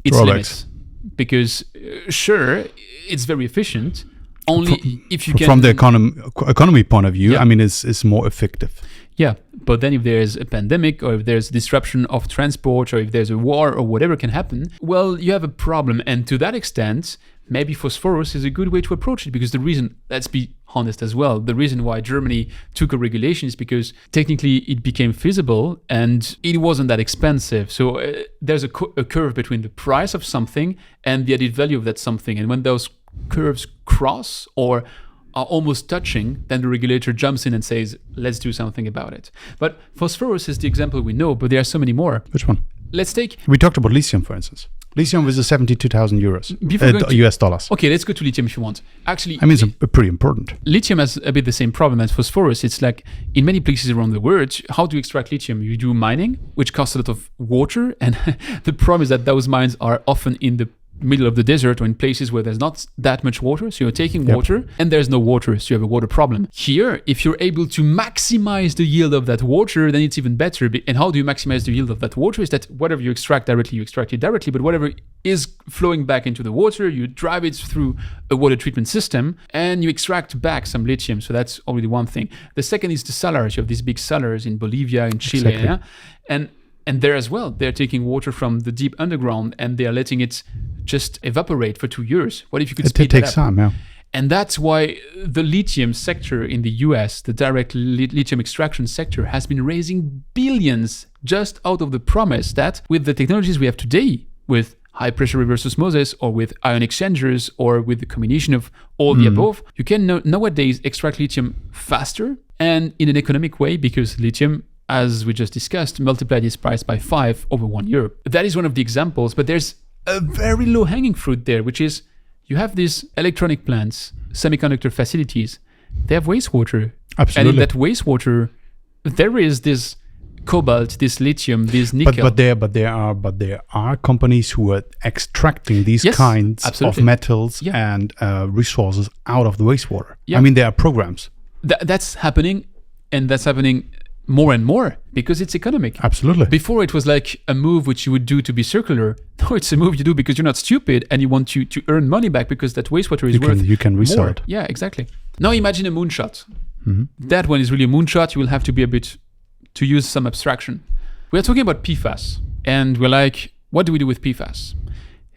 its limits, because sure, it's very efficient, only if you can... From the economy point of view, yeah. I mean, it's more effective. Yeah, but then if there's a pandemic, or if there's disruption of transport, or if there's a war, or whatever can happen, well, you have a problem. And to that extent, maybe phosphorus is a good way to approach it, because the reason, let's be honest as well, the reason why Germany took a regulation is because technically it became feasible and it wasn't that expensive. So there's a curve between the price of something and the added value of that something. And when those curves cross or are almost touching, then the regulator jumps in and says, let's do something about it. But phosphorus is the example we know, but there are so many more. Which one? Let's take... We talked about lithium, for instance. Lithium was 72,000 euros, US dollars. Okay, let's go to lithium if you want. Actually, I mean, it's pretty important. Lithium has a bit the same problem as phosphorus. It's like, in many places around the world, how do you extract lithium? You do mining, which costs a lot of water. And the problem is that those mines are often in the middle of the desert, or in places where there's not that much water. So you're taking water and there's no water, so you have a water problem. Here, if you're able to maximize the yield of that water, then it's even better. And how do you maximize the yield of that water? Is that whatever you extract directly, you extract it directly, but whatever is flowing back into the water, you drive it through a water treatment system and you extract back some lithium. So that's already one thing. The second is the salars. You have these big salars in Bolivia, in Chile. Exactly. Yeah? And there as well, they're taking water from the deep underground and they're letting it just evaporate for 2 years. What if you could speed that up? It takes time, yeah. And that's why the lithium sector in the US, the direct lithium extraction sector, has been raising billions just out of the promise that with the technologies we have today, with high pressure reverse osmosis or with ion exchangers or with the combination of all the above, you can nowadays extract lithium faster and in an economic way, because lithium, as we just discussed, multiplied its price by 5 over 1 year. That is one of the examples, but there's a very low-hanging fruit there, which is you have these electronic plants, semiconductor facilities, they have wastewater. Absolutely. And in that wastewater, there is this cobalt, this lithium, this nickel. But there are companies who are extracting these kinds of metals and resources out of the wastewater. Yeah. I mean, there are programs. That's happening, and that's happening more and more because it's economic. Absolutely. Before it was like a move which you would do to be circular. Now it's a move you do because you're not stupid and you want to earn money back because that wastewater is worth you can resell more. it. Yeah, exactly. Now imagine a moonshot. That one is really a moonshot. You will have to be to use some abstraction. We are talking about PFAS and we're like, what do we do with PFAS?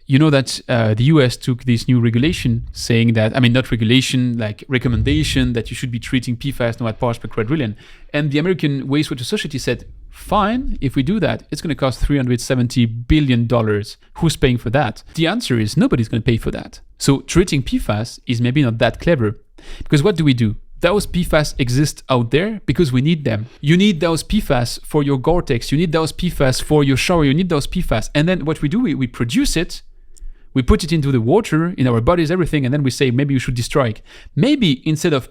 You know that the US took this new regulation saying that, not regulation, like recommendation that you should be treating PFAS now at parts per quadrillion. And the American Wastewater Society said, fine, if we do that, it's going to cost $370 billion. Who's paying for that? The answer is nobody's going to pay for that. So treating PFAS is maybe not that clever. Because what do? Those PFAS exist out there because we need them. You need those PFAS for your Gore-Tex. You need those PFAS for your shower. You need those PFAS. And then what we do, we produce it. We put it into the water, in our bodies, everything, and then we say, maybe you should destroy it. Maybe instead of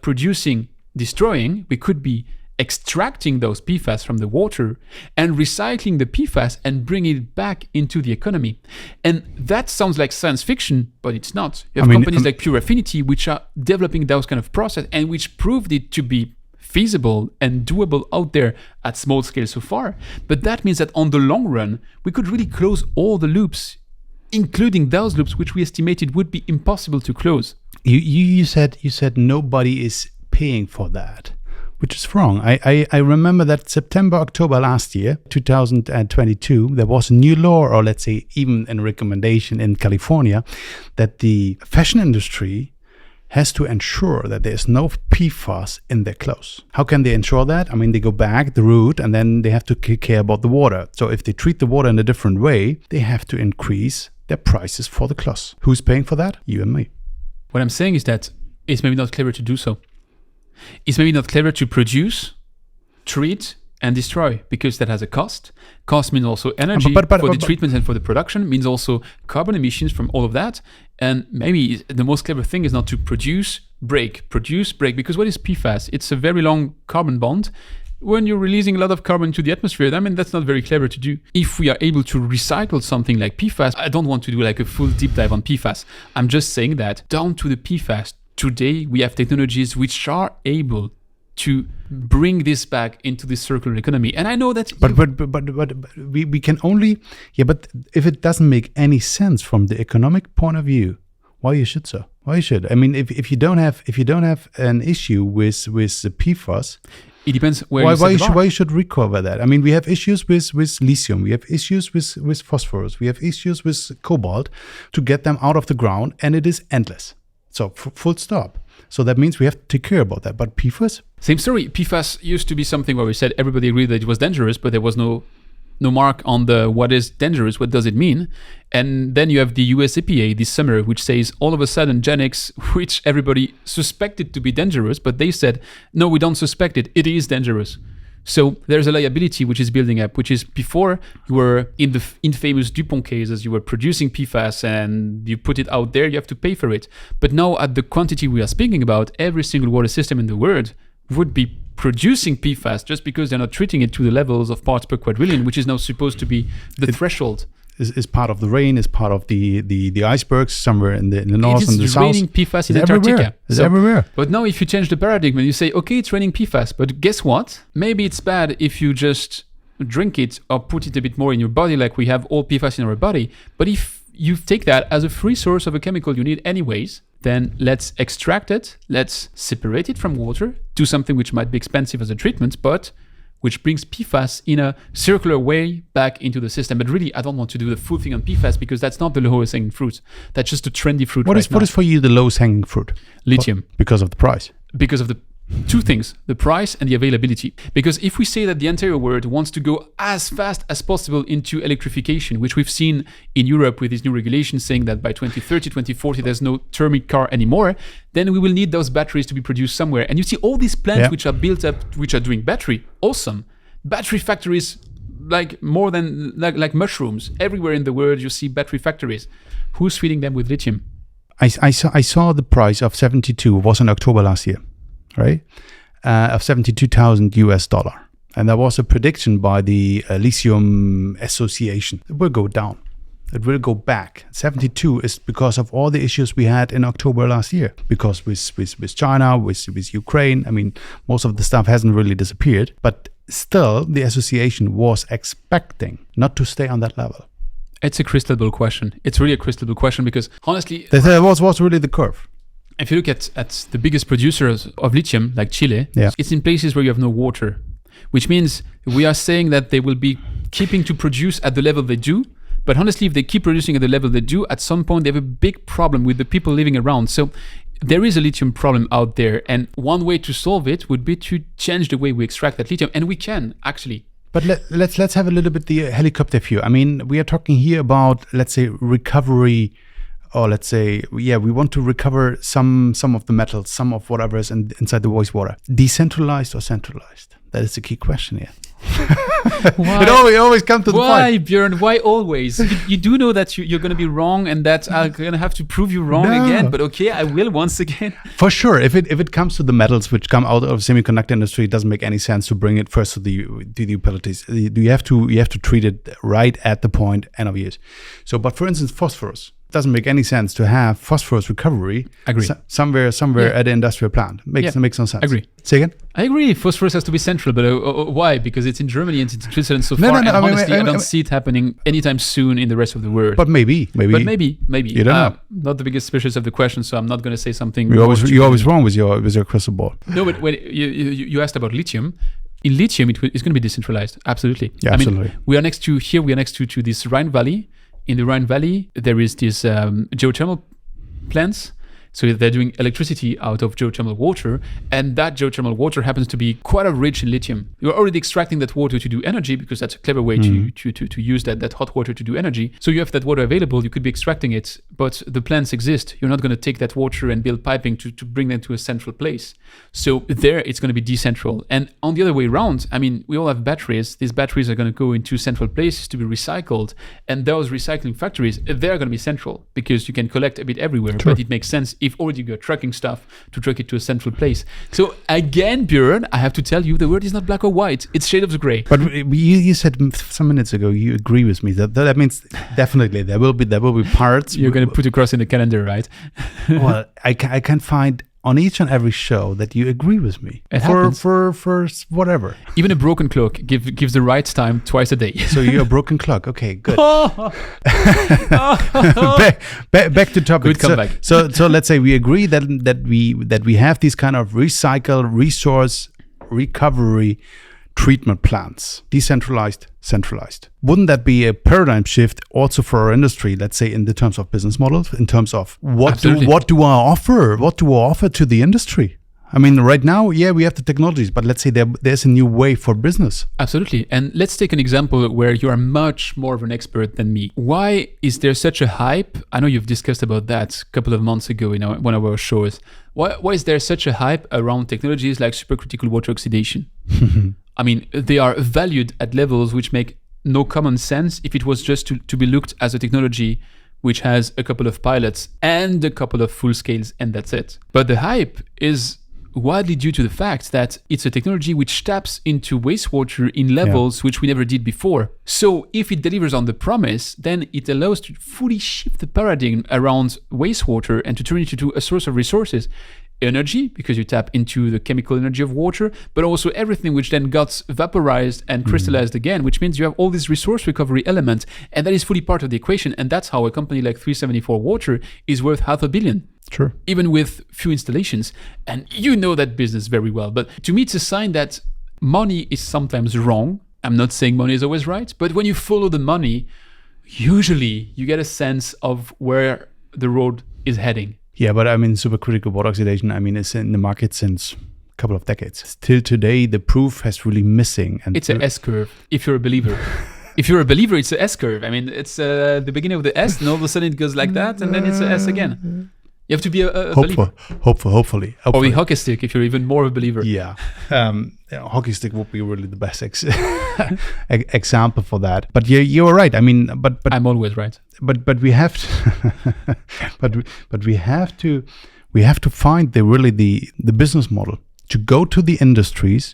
destroying, we could be extracting those PFAS from the water and recycling the PFAS and bringing it back into the economy. And that sounds like science fiction, but it's not. You have companies like Pure Affinity, which are developing those kind of process and which proved it to be feasible and doable out there at small scale so far. But that means that on the long run, we could really close all the loops, including those loops which we estimated would be impossible to close. You said nobody is paying for that, which is wrong. I remember that September, October last year, 2022, there was a new law, or let's say even a recommendation in California, that the fashion industry has to ensure that there's no PFAS in their clothes. How can they ensure that? They go back the route and then they have to care about the water. So if they treat the water in a different way, they have to increase their prices for the clothes. Who's paying for that? You and me. What I'm saying is that it's maybe not clever to do so. It's maybe not clever to produce, treat, and destroy because that has a cost. Cost means also energy for the treatment and for the production, means also carbon emissions from all of that. And maybe the most clever thing is not to produce, break. Because what is PFAS? It's a very long carbon bond. When you're releasing a lot of carbon to the atmosphere, that's not very clever to do. If we are able to recycle something like PFAS, I don't want to do like a full deep dive on PFAS. I'm just saying that down to the PFAS, today we have technologies which are able to bring this back into the circular economy. And I know that... But we can only... Yeah, but if it doesn't make any sense from the economic point of view, why you should so? Why you should? If you don't have an issue with the PFAS... It depends why you should recover that. We have issues with lithium. We have issues with phosphorus. We have issues with cobalt to get them out of the ground, and it is endless. So full stop. So that means we have to take care about that. But PFAS? Same story. PFAS used to be something where we said everybody agreed that it was dangerous, but there was no mark on the what is dangerous, what does it mean? And then you have the US EPA this summer, which says all of a sudden Gen X, which everybody suspected to be dangerous, but they said, no, we don't suspect it. It is dangerous. So there's a liability which is building up, which is before you were in the infamous DuPont cases, you were producing PFAS and you put it out there, you have to pay for it. But now at the quantity we are speaking about, every single water system in the world would be producing PFAS just because they're not treating it to the levels of parts per quadrillion, which is now supposed to be the threshold. Is part of the rain, is part of the icebergs somewhere in the north and the south. It's raining PFAS in Antarctica. It's everywhere. But now if you change the paradigm and you say, okay, it's raining PFAS, but guess what? Maybe it's bad if you just drink it or put it a bit more in your body, like we have all PFAS in our body. But if you take that as a free source of a chemical you need anyways, then let's extract it, let's separate it from water, do something which might be expensive as a treatment, but which brings PFAS in a circular way back into the system. But really, I don't want to do the full thing on PFAS because that's not the lowest hanging fruit. That's just a trendy fruit. What is for you the lowest hanging fruit? Lithium. Because of the price. Because of the two things, the price and the availability. Because if we say that the entire world wants to go as fast as possible into electrification, which we've seen in Europe with these new regulations saying that by 2030, 2040, there's no thermic car anymore, then we will need those batteries to be produced somewhere. And you see all these plants which are built up, which are doing battery, awesome. Battery factories, like more than like mushrooms. Everywhere in the world, you see battery factories. Who's feeding them with lithium? I saw the price of 72, was in October last year. Right, of $72,000, and there was a prediction by the Lithium Association. It will go down. It will go back. 72 is because of all the issues we had in October last year. Because with China, with Ukraine, most of the stuff hasn't really disappeared, but still the association was expecting not to stay on that level. It's a crystal ball question. It's really a crystal ball question because honestly, what's really the curve? If you look at the biggest producers of lithium, like Chile, it's in places where you have no water, which means we are saying that they will be keeping to produce at the level they do. But honestly, if they keep producing at the level they do, at some point they have a big problem with the people living around. So there is a lithium problem out there. And one way to solve it would be to change the way we extract that lithium. And we can, actually. But let's have a little bit the helicopter view. I mean, we are talking here about, let's say, recovery, or let's say, we want to recover some of the metals, some of whatever is inside the wastewater. Decentralized or centralized? That is the key question here. Why? It always comes to the point. Why, Björn? Why always? You do know that you're going to be wrong and that I'm going to have to prove you wrong again. But okay, I will once again. For sure. If it comes to the metals which come out of semiconductor industry, it doesn't make any sense to bring it first to the utilities. You have to treat it right at the point end of use. So, but for instance, phosphorus. Doesn't make any sense to have phosphorus recovery somewhere at the industrial plant. Makes no sense. Agree. Say again? I agree. Phosphorus has to be central, but why? Because it's in Germany and it's in Switzerland so far. And honestly, I don't see it happening anytime soon in the rest of the world. But maybe. But maybe. You don't know. Not the biggest specialist of the question, so I'm not going to say something. You're always wrong with your crystal ball. No, but when you asked about lithium. In lithium, it's going to be decentralized. Absolutely. Yeah, absolutely. I mean, we are next to this Rhine Valley. In the Rhine Valley, there is this geothermal plants. So they're doing electricity out of geothermal water, and that geothermal water happens to be quite rich in lithium. You're already extracting that water to do energy because that's a clever way to use that hot water to do energy. So you have that water available, you could be extracting it, but the plants exist. You're not going to take that water and build piping to bring them to a central place. So there, it's going to be decentral. And on the other way around, I mean, we all have batteries. These batteries are going to go into central places to be recycled, and those recycling factories, they're going to be central because you can collect a bit everywhere, but it makes sense if already you're trucking stuff to truck it to a central place. So again, Björn, I have to tell you, the word is not black or white. It's shades of gray. But you said some minutes ago, you agree with me. That means definitely there will be parts. You're going to put across in the calendar, right? Well, I can find on each and every show that you agree with me. It happens. For whatever. Even a broken clock gives the right time twice a day. So you're a broken clock. Okay, good. back to topic. Good comeback. So let's say we agree that we have these kind of recycle resource recovery treatment plants, decentralized, centralized. Wouldn't that be a paradigm shift also for our industry, let's say in the terms of business models, in terms of what do I offer to the industry? I mean, right now, we have the technologies, but let's say there's a new way for business. Absolutely. And let's take an example where you are much more of an expert than me. Why is there such a hype? I know you've discussed about that a couple of months ago in one of our shows. Why is there such a hype around technologies like supercritical water oxidation? I mean, they are valued at levels which make no common sense if it was just to be looked as a technology which has a couple of pilots and a couple of full scales, and that's it. But the hype is widely due to the fact that it's a technology which taps into wastewater in levels which we never did before. So if it delivers on the promise, then it allows to fully shift the paradigm around wastewater and to turn it into a source of resources. Energy, because you tap into the chemical energy of water, but also everything which then got vaporized and crystallized again, which means you have all these resource recovery elements, and that is fully part of the equation. And that's how a company like 374 Water is worth $500 million. Sure. Even with few installations. And you know that business very well. But to me, it's a sign that money is sometimes wrong. I'm not saying money is always right, but when you follow the money, usually you get a sense of where the road is heading. Yeah, but I mean, supercritical water oxidation, I mean, it's in the market since a couple of decades. Still today, the proof has really missing. And it's an S-curve, if you're a believer. If you're a believer, it's an S-curve. I mean, it's the beginning of the S, and all of a sudden it goes like that, and then it's an S again. You have to be a believer. Hopefully. Or the hockey stick, if you're even more of a believer. Yeah. Hockey stick would be really the best example for that. But you're right. I mean, but I'm always right. But we have to, but we have to find the business model to go to the industries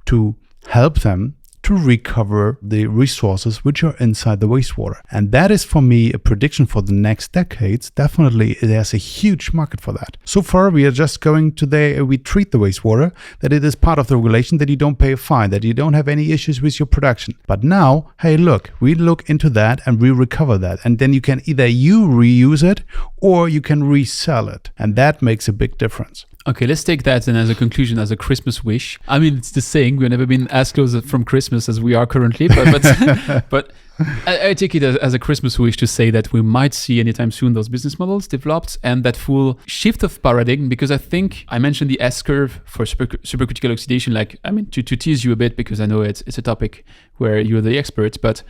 to help them to recover the resources which are inside the wastewater. And that is, for me, a prediction for the next decades. Definitely, there's a huge market for that. So far, we are just going to we treat the wastewater, that it is part of the regulation, that you don't pay a fine, that you don't have any issues with your production. But now, hey, look, we look into that and we recover that. And then you can either reuse it or you can resell it. And that makes a big difference. Okay, let's take that then as a conclusion, as a Christmas wish. I mean, it's the saying, we've never been as close from Christmas as we are currently, but I take it as a Christmas wish to say that we might see anytime soon those business models developed and that full shift of paradigm, because I think I mentioned the S-curve for supercritical oxidation, to tease you a bit, because I know it's a topic where you're the expert, but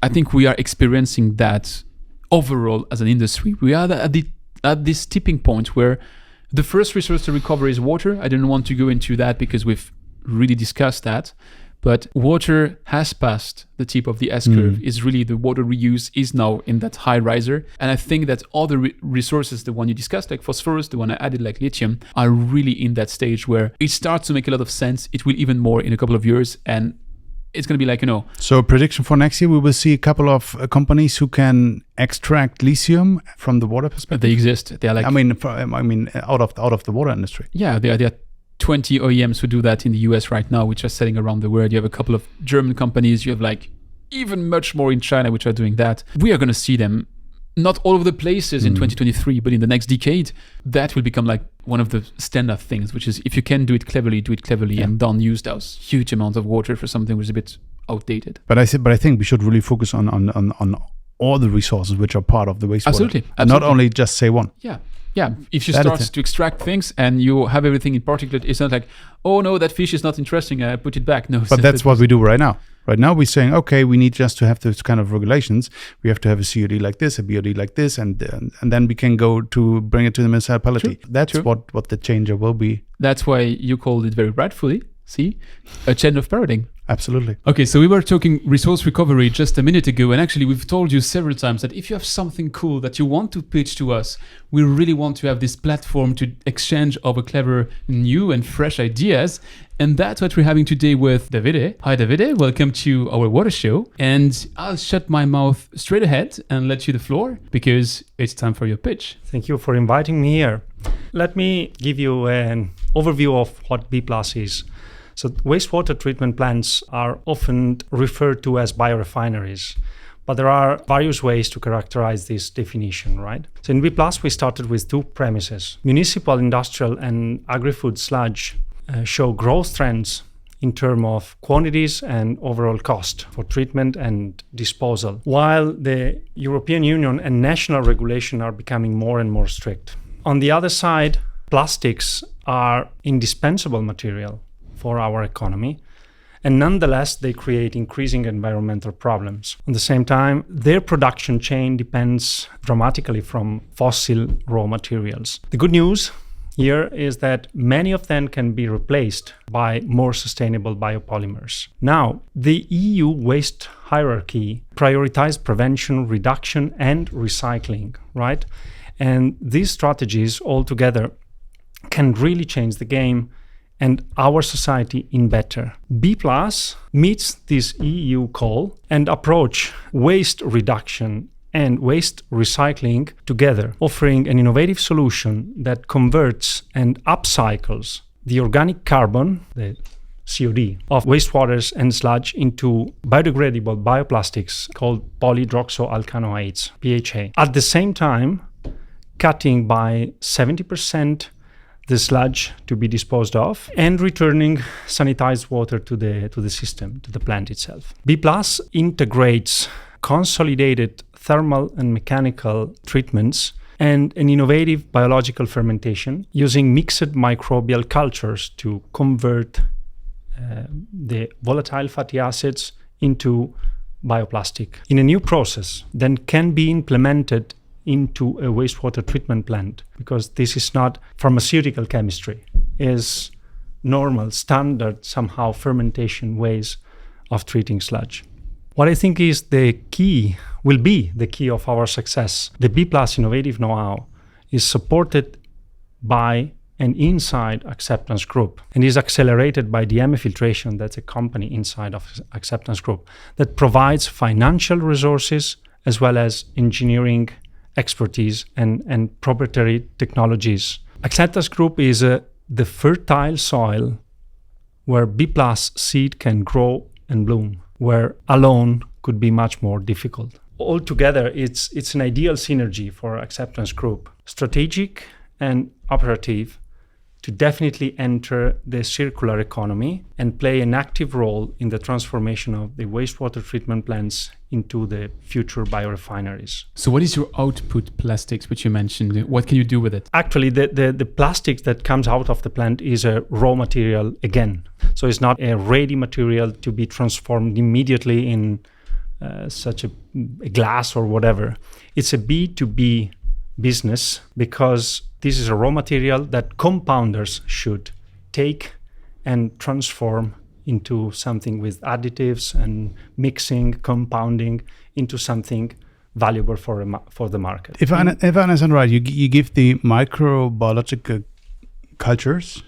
I think we are experiencing that overall as an industry. We are at this tipping point where the first resource to recover is water. I don't want to go into that because we've really discussed that. But water has passed the tip of the S-curve. Is really the water reuse is now in that high riser. And I think that all the resources, the one you discussed, like phosphorus, the one I added, like lithium, are really in that stage where it starts to make a lot of sense. It will even more in a couple of years. And it's going to be So a prediction for next year, we will see a couple of companies who can extract lithium from the water perspective. They exist. They are out of the water industry. Yeah, there are 20 OEMs who do that in the US right now, which are selling around the world. You have a couple of German companies. You have even much more in China, which are doing that. We are going to see them. Not all of the places in 2023, but in the next decade, that will become one of the standard things, which is if you can do it cleverly, and don't use those huge amounts of water for something which is a bit outdated. But I think we should really focus on all the resources which are part of the wastewater. Absolutely. Not only just say one. Yeah. If you start to extract things and you have everything in particulate, it's not like, oh no, that fish is not interesting, I put it back. No. But that's what we do right now. Right now, we're saying, okay, we need just to have those kind of regulations. We have to have a COD like this, a BOD like this, and then we can go to bring it to the municipality. That's what the changer will be. That's why you called it very rightfully, a change of paradigm. Absolutely. Okay, so we were talking resource recovery just a minute ago, and actually we've told you several times that if you have something cool that you want to pitch to us, we really want to have this platform to exchange our clever, new and fresh ideas. And that's what we're having today with Davide. Hi Davide, welcome to our water show. And I'll shut my mouth straight ahead and let you the floor because it's time for your pitch. Thank you for inviting me here. Let me give you an overview of what B-PLAS is. So wastewater treatment plants are often referred to as biorefineries, but there are various ways to characterize this definition, right? So in B-PLAS, we started with two premises. Municipal, industrial, and agri-food sludge show growth trends in terms of quantities and overall cost for treatment and disposal, while the European Union and national regulation are becoming more and more strict. On the other side, plastics are indispensable material for our economy, and nonetheless they create increasing environmental problems. At the same time, their production chain depends dramatically from fossil raw materials. The good news here is that many of them can be replaced by more sustainable biopolymers. Now, the EU waste hierarchy prioritizes prevention, reduction, and recycling, right? And these strategies altogether can really change the game and our society in better. B-PLAS meets this EU call and approach waste reduction and waste recycling together, offering an innovative solution that converts and upcycles the organic carbon, the COD, of wastewaters and sludge into biodegradable bioplastics called polydroxyalkanoates, PHA. At the same time, cutting by 70% the sludge to be disposed of and returning sanitized water to the system, to the plant itself. B-PLAS integrates consolidated thermal and mechanical treatments and an innovative biological fermentation using mixed microbial cultures to convert the volatile fatty acids into bioplastic in a new process then can be implemented into a wastewater treatment plant, because this is not pharmaceutical chemistry, is normal, standard, somehow fermentation ways of treating sludge. What I think is will be the key of our success. The B-PLAS innovative know-how is supported by and inside Aqseptence Group, and is accelerated by DM Filtration, that's a company inside of Aqseptence Group, that provides financial resources as well as engineering expertise and proprietary technologies. Aqseptence Group is the fertile soil where B-PLAS seed can grow and bloom, where alone could be much more difficult. Altogether, it's an ideal synergy for Aqseptence Group, strategic and operative, to definitely enter the circular economy and play an active role in the transformation of the wastewater treatment plants into the future biorefineries. So what is your output plastics, which you mentioned? What can you do with it? Actually, the plastics that comes out of the plant is a raw material again. So it's not a ready material to be transformed immediately in such a glass or whatever. It's a B2B business, because this is a raw material that compounders should take and transform into something with additives and mixing, compounding into something valuable for the market. If I understand right, you give the microbiological cultures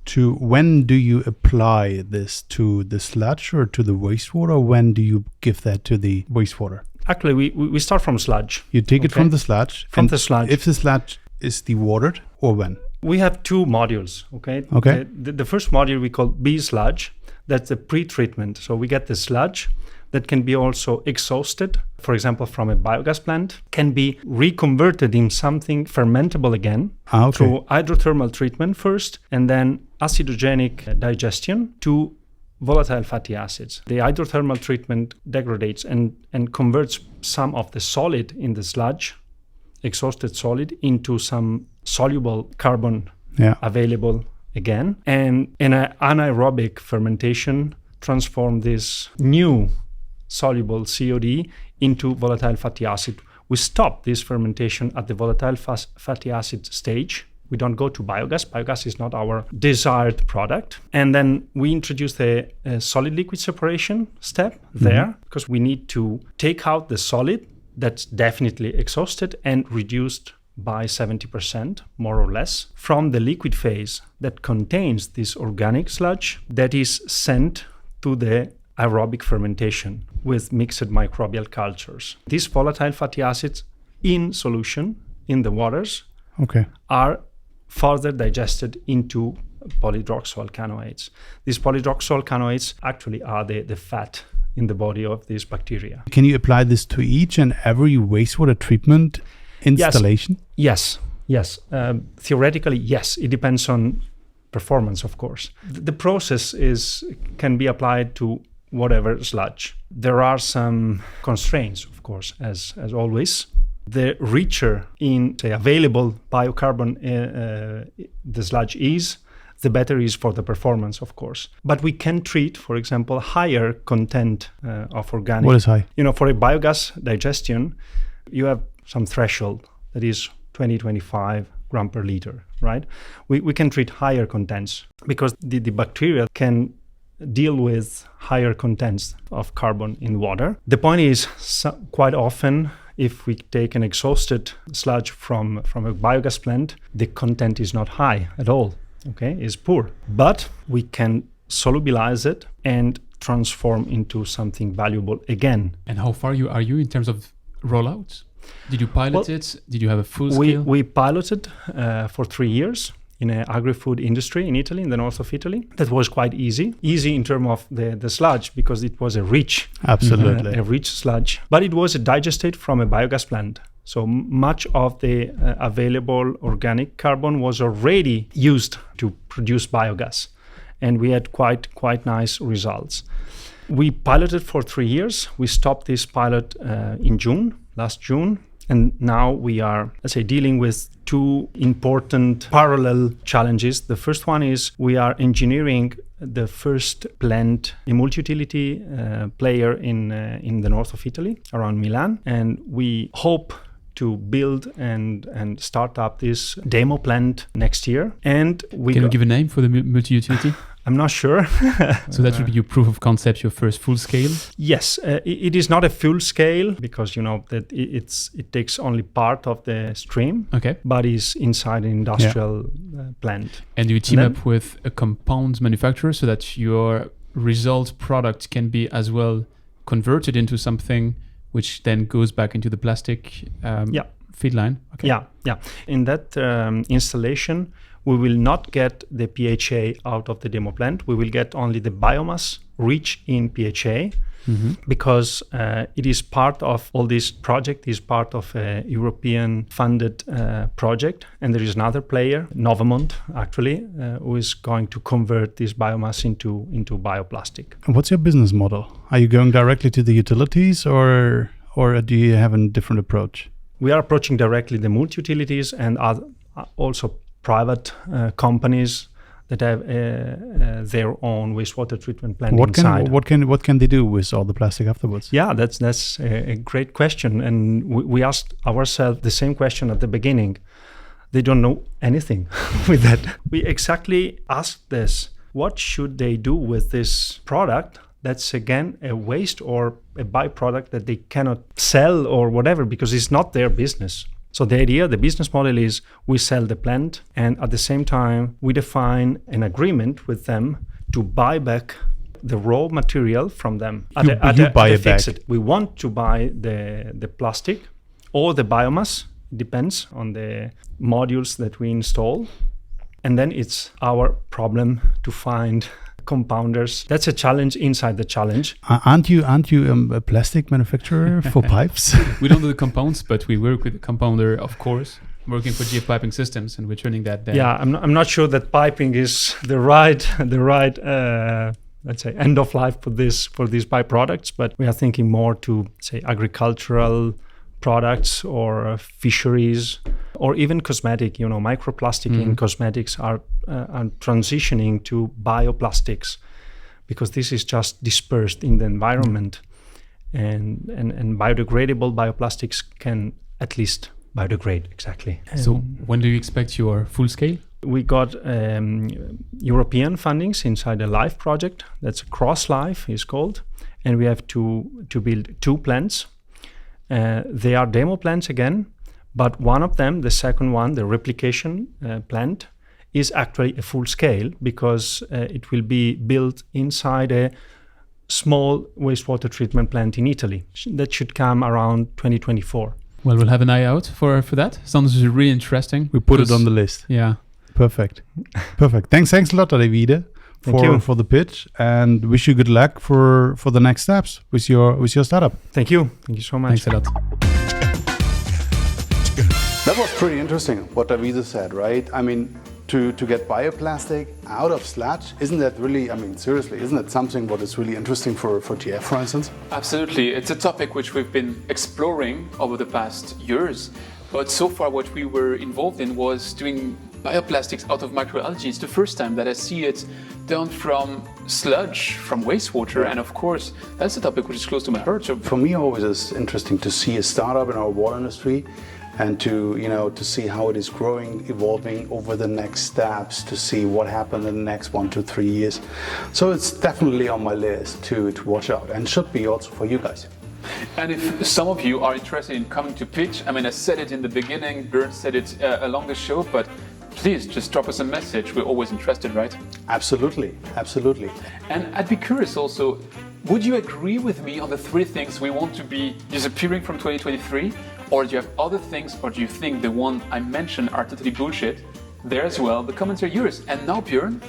to, when do you apply this to the sludge or to the wastewater? When do you give that to the wastewater? Actually, we start from sludge. You take it from the sludge. From the sludge. If the sludge is dewatered, or when? We have two modules, okay? Okay. The first module we call B-sludge. That's the pre-treatment. So we get the sludge that can be also exhausted, for example, from a biogas plant, can be reconverted in something fermentable again through hydrothermal treatment first, and then acidogenic digestion to volatile fatty acids. The hydrothermal treatment degrades and converts some of the solid in the sludge, exhausted solid, into some soluble carbon available again. And in an anaerobic fermentation, transform this new soluble COD into volatile fatty acid. We stop this fermentation at the volatile fatty acid stage. We don't go to biogas. Biogas is not our desired product. And then we introduce the solid liquid separation step there, because we need to take out the solid that's definitely exhausted and reduced by 70%, more or less, from the liquid phase that contains this organic sludge that is sent to the aerobic fermentation with mixed microbial cultures. These volatile fatty acids in solution in the waters are further digested into polydroxyalkanoates. These polydroxyalkanoates actually are the fat in the body of these bacteria. Can you apply this to each and every wastewater treatment installation? Yes. Theoretically, yes. It depends on performance, of course. The process can be applied to whatever sludge. There are some constraints, of course, as always. The richer in, say, available biocarbon the sludge is, the better is for the performance, of course. But we can treat, for example, higher content of organic. What is high? For a biogas digestion, you have some threshold that is 20-25 gram per liter, right? We can treat higher contents because the bacteria can deal with higher contents of carbon in water. The point is, quite often, if we take an exhausted sludge from a biogas plant, the content is not high at all, is poor. But we can solubilize it and transform into something valuable again. And how far are you in terms of rollouts? Did you pilot it? Did you have a full scale? We piloted for 3 years in an agri-food industry in Italy, in the north of Italy. That was quite easy. Easy in terms of the sludge, because it was a rich sludge. But it was digested from a biogas plant. So much of the available organic carbon was already used to produce biogas. And we had quite nice results. We piloted for 3 years. We stopped this pilot in last June. And now we are, let's say, dealing with two important parallel challenges. The first one is we are engineering the first plant, a multi-utility player in the north of Italy, around Milan. And we hope to build and start up this demo plant next year. And Can you give a name for the multi-utility? I'm not sure. So that would be your proof of concept, your first full scale? Yes, it is not a full scale because that it takes only part of the stream, but is inside an industrial plant. And you team up with a compound manufacturer so that your result product can be as well converted into something which then goes back into the plastic feed line? Yeah. In that installation, we will not get the PHA out of the demo plant. We will get only the biomass rich in PHA because it is part of all this project, is part of a European funded project. And there is another player, Novamont, actually, who is going to convert this biomass into bioplastic. And what's your business model? Are you going directly to the utilities or do you have a different approach? We are approaching directly the multi-utilities and also private companies that have their own wastewater treatment plant inside. What can they do with all the plastic afterwards? Yeah, that's a great question. And we asked ourselves the same question at the beginning. They don't know anything with that. We exactly asked this. What should they do with this product? That's again a waste or a byproduct that they cannot sell or whatever because it's not their business. So the idea, the business model is we sell the plant and at the same time we define an agreement with them to buy back the raw material from them. You buy it back. We want to buy the plastic or the biomass, depends on the modules that we install. And then it's our problem to find compounders. That's a challenge inside the challenge. Aren't you a plastic manufacturer for pipes? We don't do the compounds, but we work with a compounder, of course, working for GF Piping Systems, and we're turning that down. Yeah, I'm not sure that piping is the right let's say end of life for these byproducts, but we are thinking more to say agricultural products or fisheries or even cosmetic. Microplastic in cosmetics are transitioning to bioplastics because this is just dispersed in the environment and biodegradable bioplastics can at least biodegrade. Exactly. So when do you expect your full scale? We got European fundings inside a LIFE project. That's Cross Life is called, and we have to build 2 plants. They are demo plants again, but one of them, the second one, the replication plant, is actually a full scale because it will be built inside a small wastewater treatment plant in Italy. That should come around 2024. Well, we'll have an eye out for that. Sounds really interesting. We put it on the list. Yeah. Perfect. Thanks a lot, Davide, for the pitch, and wish you good luck for the next steps with your startup. Thank you so much. Thanks a lot. That was pretty interesting what Davide said, right? I mean, to get bioplastic out of sludge, isn't that really, seriously, isn't that something what is really interesting for GF, for instance? Absolutely. It's a topic which we've been exploring over the past years, but so far what we were involved in was doing bioplastics out of microalgae. It's the first time that I see it done from sludge, from wastewater, and of course that's a topic which is close to my heart. So for me, always is interesting to see a startup in our water industry and to see how it is growing, evolving over the next steps, to see what happens in the next 1 to 3 years. So it's definitely on my list to watch out, and should be also for you guys. And if some of you are interested in coming to pitch, I said it in the beginning, Björn said it along the show, but please just drop us a message. We're always interested, right? Absolutely. And I'd be curious also, would you agree with me on the 3 things we want to be disappearing from 2023? Or do you have other things, or do you think the one I mentioned are totally bullshit? There as well, the comments are yours. And now, Björn,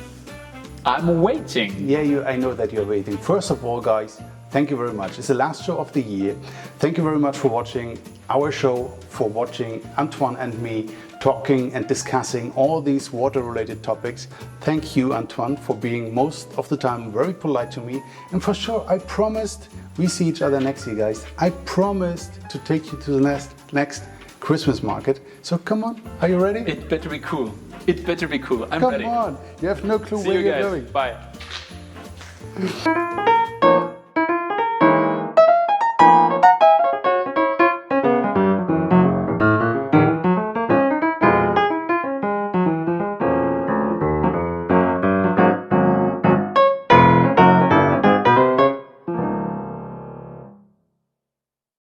I'm waiting. Yeah, I know that you're waiting. First of all, guys, thank you very much. It's the last show of the year. Thank you very much for watching our show, for watching Antoine and me talking and discussing all these water-related topics. Thank you, Antoine, for being most of the time very polite to me. And for sure, I promised we see each other next year, guys. I promised to take you to the next Christmas market. So come on, are you ready? It better be cool. I'm ready. Come on, you have no clue See where you you're guys. going. Bye.